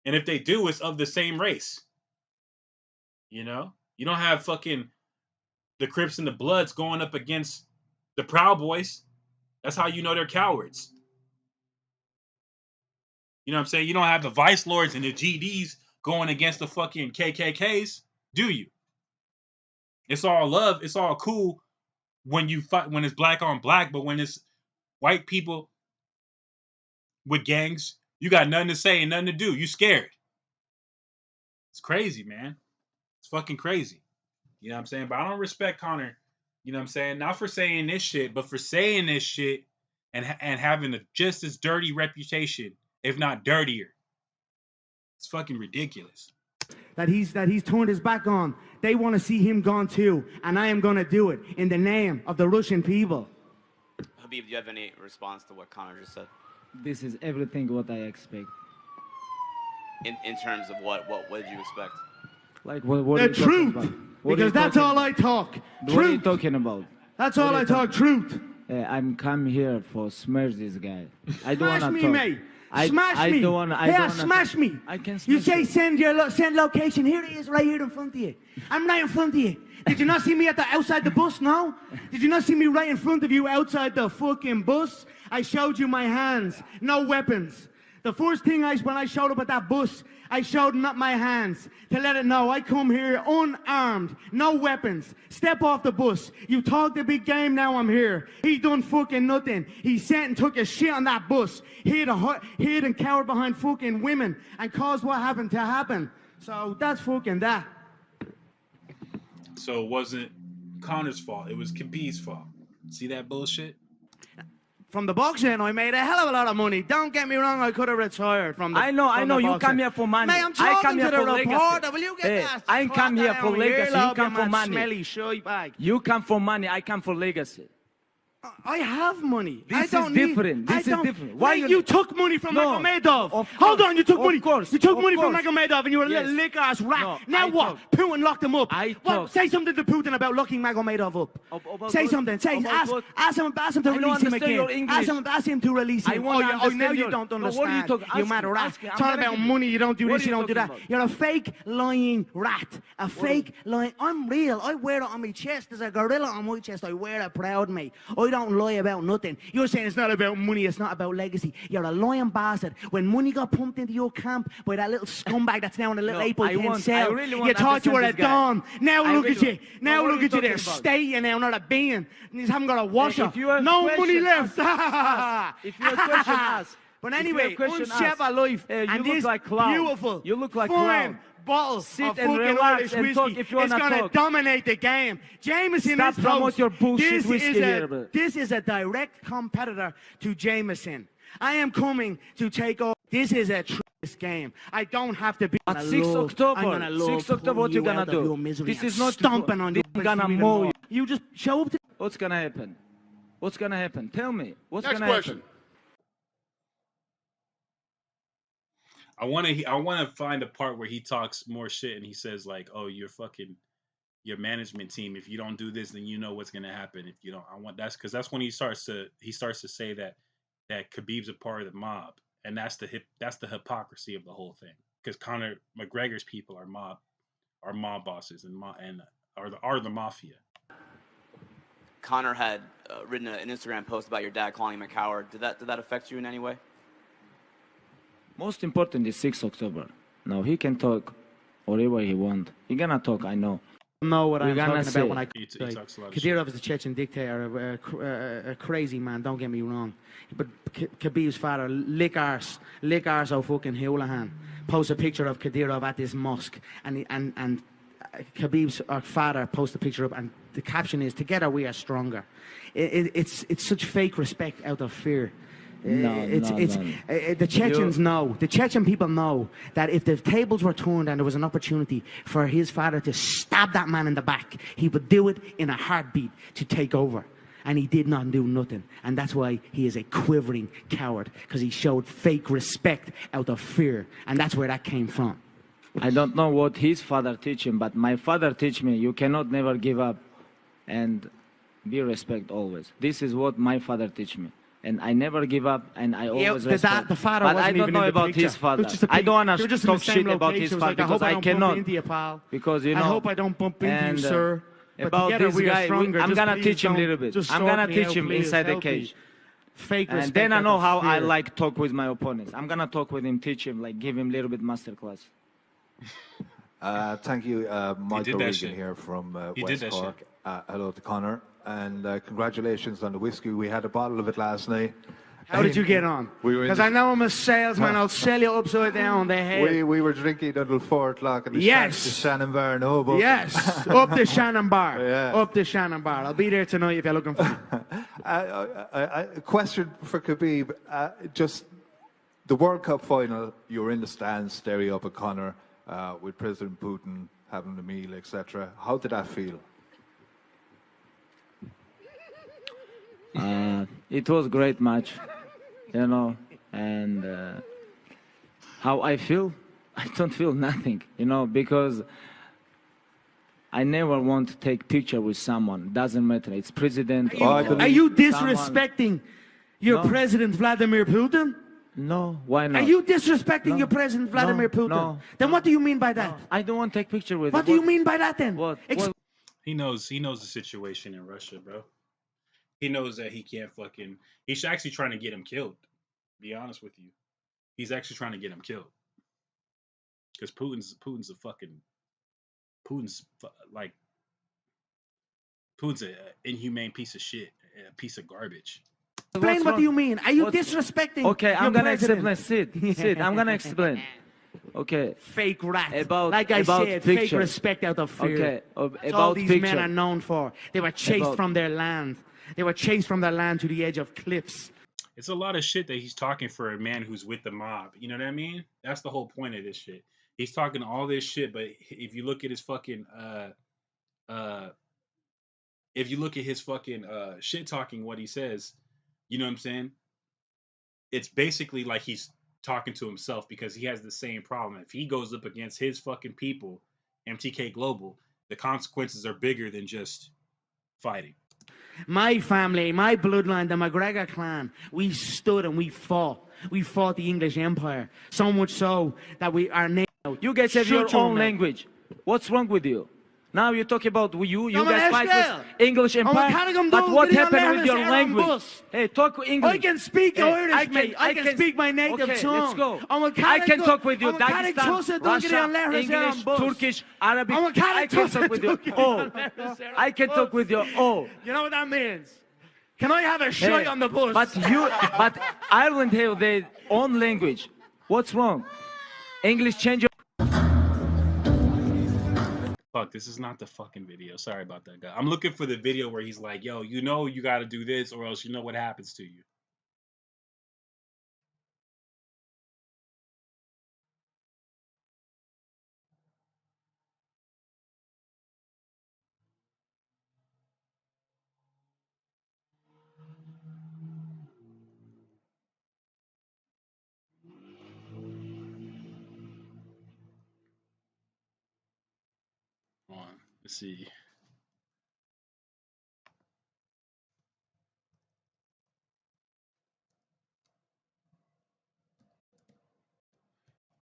And if they do, it's of the same race. You know? You don't have fucking the Crips and the Bloods going up against the Proud Boys. That's how you know they're cowards. You know what I'm saying? You don't have the Vice Lords and the GDs going against the fucking KKKs, do you? It's all love. It's all cool when you fight, when it's black on black, but when it's White people with gangs, you got nothing to say and nothing to do. You scared. It's crazy, man. It's fucking crazy. You know what I'm saying? But I don't respect Conor. You know what I'm saying? Not for saying this shit, but for saying this shit and having a just as dirty reputation, if not dirtier. It's fucking ridiculous. That he's turned his back on. They want to see him gone too, and I am going to do it in the name of the Russian people. Habib, do you have any response to what Conor just said? This is everything what I expect. In terms of what did you expect? Like what the truth, because that's all I talk. Truth. What are you talking about? That's all I talk. Truth. I'm come here for smash this guy. I don't want to talk. Smash me, mate. Smash me. Smash me. I can smash you say send location. Here it is, right here in front of you. I'm right in front of you. Did you not see me outside the bus? No. Did you not see me right in front of you outside the fucking bus? I showed you my hands, no weapons. The first thing when I showed up at that bus, I showed not my hands to let it know I come here unarmed, no weapons. Step off the bus. You talk the big game, now I'm here. He done fucking nothing. He sat and took a shit on that bus. Hid and cowered behind fucking women and caused what happened to happen. So that's fucking that. So it wasn't Conor's fault. It was Khabib's fault. See that bullshit? From the boxing, I made a hell of a lot of money. Don't get me wrong, I could have retired from the I know. You come here for money. Mate, I'm talking to the reporter. Will you get that? I come here for legacy. You come for money. Smelly shite bag. You come for money. I come for legacy. I have money. This is different. This is different. Why you took money from Magomedov? Hold on, you took money. You took money from Magomedov, and you were a little lick ass rat. Now what? Putin locked him up. Say something to Putin about locking Magomedov up. Say something. Ask him to release him again. Ask him to release him. Oh, now you don't understand. You mad rat. Talking about money, you don't do this, you don't do that. You're a fake lying rat. A fake lying. I'm real. I wear it on my chest. There's a gorilla on my chest. I wear it proud, mate. I don't lie about nothing. You're saying it's not about money, it's not about legacy. You're a lying bastard. When money got pumped into your camp by that little scumbag that's now in a little 8x10 cell, you thought you were a don. Now look at you. Now look at you there. Stay now, not a being. You haven't got a washer. No money left. If you have a question, ask. But anyway, unsheva life. And you look like clown. Beautiful. You look like clown. Bottles sit of and relax and talk if you want to talk. It's going to dominate the game. Jameson Stop promote your bullshit whiskey here. This is a direct competitor to Jameson. I am coming to take over. This is a true game. I don't have to be at 6 October. 6 October, what you gonna do? This is not stomping on you. I'm gonna mow you. You just show up. What's gonna happen? What's gonna happen? Tell me. What's gonna happen? I want to find a part where he talks more shit and he says like, "Oh, your your management team. If you don't do this, then you know what's gonna happen. If you don't, because that's when he starts to say that Khabib's a part of the mob, and that's the hypocrisy of the whole thing. Because Conor McGregor's people are mob bosses and are the mafia. Conor had written an Instagram post about your dad calling him a coward. Did that affect you in any way? Most important is 6 October. Now he can talk whatever he wants. He gonna talk, I know. Know what I'm talking about when I Kadyrov is a Chechen dictator, a crazy man, don't get me wrong. But Khabib's father, lick arse oh fucking Houlihan, posts a picture of Kadyrov at this mosque, and Khabib's father posts a picture up, and the caption is, "Together we are stronger." It's such fake respect out of fear. The Chechens know, the Chechen people know that if the tables were turned and there was an opportunity for his father to stab that man in the back, he would do it in a heartbeat to take over. And he did not do nothing. And that's why he is a quivering coward, because he showed fake respect out of fear. And that's where that came from. I don't know what his father teach him, but my father teach me, you cannot never give up and be respect always. This is what my father teach me. And I never give up, and I always respect. The father but wasn't I don't even know in the about picture. his father. I don't want to talk shit about his father, because I cannot. Because, you know. I hope I don't bump into you, sir. About this guy, I'm going to teach him a little bit. I'm going to teach him inside the cage. Fake respect. And then I know how I like talk with my opponents. I'm going to talk with him, teach him, like give him a little bit masterclass. Thank you, Michael Regan here from West Cork. Hello to Connor, and congratulations on the whiskey. We had a bottle of it last night. How did you get on? Because I know I'm a salesman. I'll sell you upside down the head. We were drinking until 4 o'clock in the Shannon Bar in Hobo. Yes, up the Shannon Bar. Yeah. Up the Shannon Bar. I'll be there tonight if you're looking for me. A question for Khabib. Just the World Cup final, you were in the stands staring up at Connor with President Putin having the meal, etc. How did that feel? It was a great match, you know, and how I feel? I don't feel nothing, you know, because I never want to take picture with someone. Doesn't matter. It's president. Are you disrespecting your president, Vladimir Putin? No, why not? Are you disrespecting your president, Vladimir Putin? No. Then what do you mean by that? I don't want to take picture with him. What do you mean by that then? What? He knows the situation in Russia, bro. He knows that he can't fucking. He's actually trying to get him killed. To be honest with you, he's actually trying to get him killed. Because Putin's an inhumane piece of shit, a piece of garbage. Explain what do you mean? Are you disrespecting? Okay, I'm gonna president? explain. Sid, I'm gonna explain. Okay. Fake rat. About said, picture. fake respect out of fear. Okay. That's About all these picture. men are known for. They were chased from their land. They were chased from their land to the edge of cliffs. It's a lot of shit that he's talking for a man who's with the mob. You know what I mean? That's the whole point of this shit. He's talking all this shit, but if you look at his fucking shit talking, what he says, you know what I'm saying? It's basically like he's talking to himself because he has the same problem. If he goes up against his fucking people, MTK Global, the consequences are bigger than just fighting. My family, my bloodline, the McGregor clan, we stood and we fought. We fought the English Empire. So much so that we are now. You guys have your own language. What's wrong with you? Now you talk about you guys fight with English Empire. But what happened with your language? Hey, talk English. I can speak Irish, mate. I can speak my native tongue. Let's go. I can talk with you. Dagestan, Russia, English, Turkish, Arabic. I can talk with you. Oh, I can talk with you. Oh, you know what that means? Can I have a shot on the bus? But Ireland have their own language. What's wrong? English change your. Fuck, this is not the fucking video. Sorry about that, guy. I'm looking for the video where he's like, yo, you know you got to do this or else you know what happens to you. Hold on. Let's see.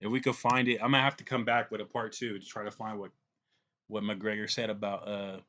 If we could find it, I'm gonna have to come back with a part 2 to try to find what McGregor said about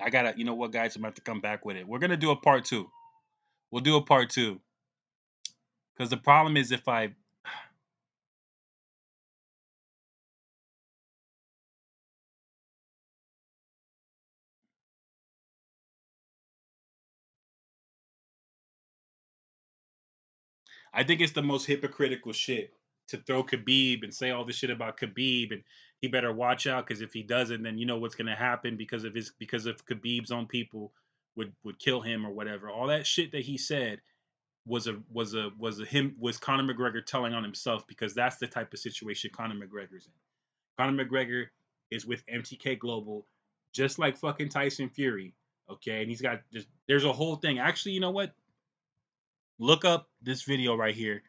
gotta. You know what, guys? I'm about to come back with it. We're gonna do a part 2. We'll do a part 2 because the problem is if I think it's the most hypocritical shit to throw Khabib and say all this shit about Khabib and he better watch out because if he doesn't, then you know what's gonna happen because of Khabib's own people would kill him or whatever. All that shit that he said was Conor McGregor telling on himself because that's the type of situation Conor McGregor's in. Conor McGregor is with MTK Global, just like fucking Tyson Fury. Okay, and he's got there's a whole thing. Actually, you know what? Look up this video right here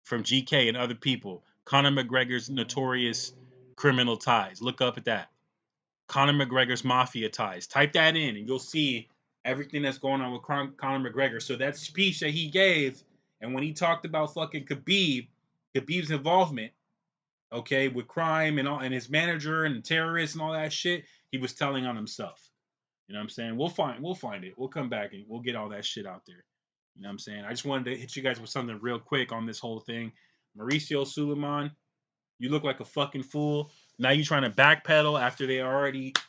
from GK and other people. Conor McGregor's notorious criminal ties. Look up at that. Conor McGregor's mafia ties. Type that in and you'll see everything that's going on with Conor McGregor. So that speech that he gave, and when he talked about fucking Khabib's involvement, okay, with crime and all, and his manager and terrorists and all that shit, he was telling on himself. You know what I'm saying? We'll find it. We'll come back and we'll get all that shit out there. You know what I'm saying? I just wanted to hit you guys with something real quick on this whole thing. Mauricio Suleiman, you look like a fucking fool. Now you trying to backpedal after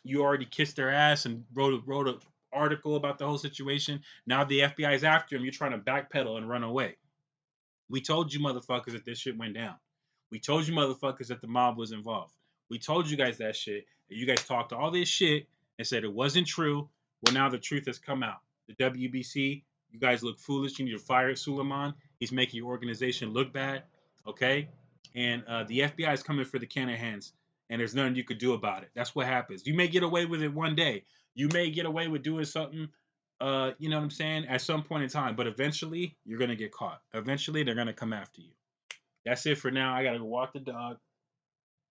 you already kissed their ass and wrote an article about the whole situation. Now the FBI is after him. You're trying to backpedal and run away. We told you motherfuckers that this shit went down. We told you motherfuckers that the mob was involved. We told you guys that shit. And you guys talked all this shit and said it wasn't true. Well, now the truth has come out. The WBC, you guys look foolish. You need to fire Suleiman. He's making your organization look bad. Okay? And the FBI is coming for the Kinahans. And there's nothing you could do about it. That's what happens. You may get away with it one day. You may get away with doing something, you know what I'm saying, at some point in time. But eventually, you're going to get caught. Eventually, they're going to come after you. That's it for now. I got to go walk the dog.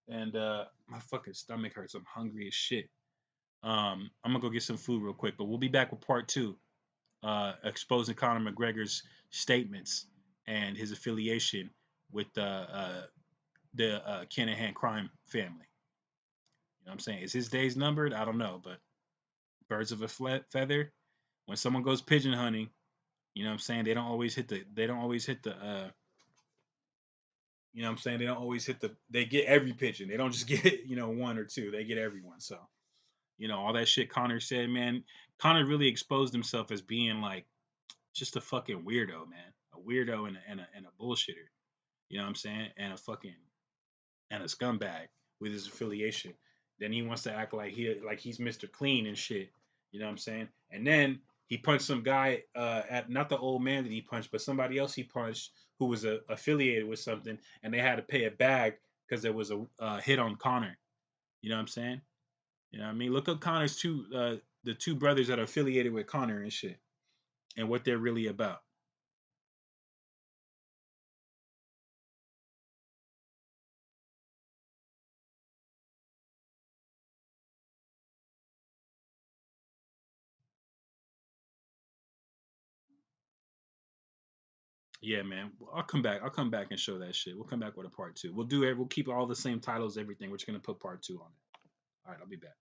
And my fucking stomach hurts. I'm hungry as shit. I'm going to go get some food real quick. But we'll be back with part 2. Exposing Conor McGregor's statements and his affiliation with the Kinahan crime family. You know what I'm saying? Is his days numbered? I don't know, but birds of a feather. When someone goes pigeon hunting, you know what I'm saying? They don't always hit the you know what I'm saying? They don't always hit they get every pigeon. They don't just get, one or two. They get everyone. So, all that shit Conor said, man, Conor really exposed himself as being like just a fucking weirdo, man. A weirdo and a bullshitter. You know what I'm saying? And a scumbag with his affiliation. Then he wants to act like he's Mr. Clean and shit. You know what I'm saying? And then he punched some guy at not the old man that he punched, but somebody else he punched who was affiliated with something, and they had to pay a bag because there was a hit on Conor. You know what I'm saying? You know what I mean? Look up Conor's the two brothers that are affiliated with Conor and shit, and what they're really about. Yeah, man. I'll come back. I'll come back and show that shit. We'll come back with a part 2. We'll keep all the same titles, everything. We're just gonna put part 2 on it. All right, I'll be back.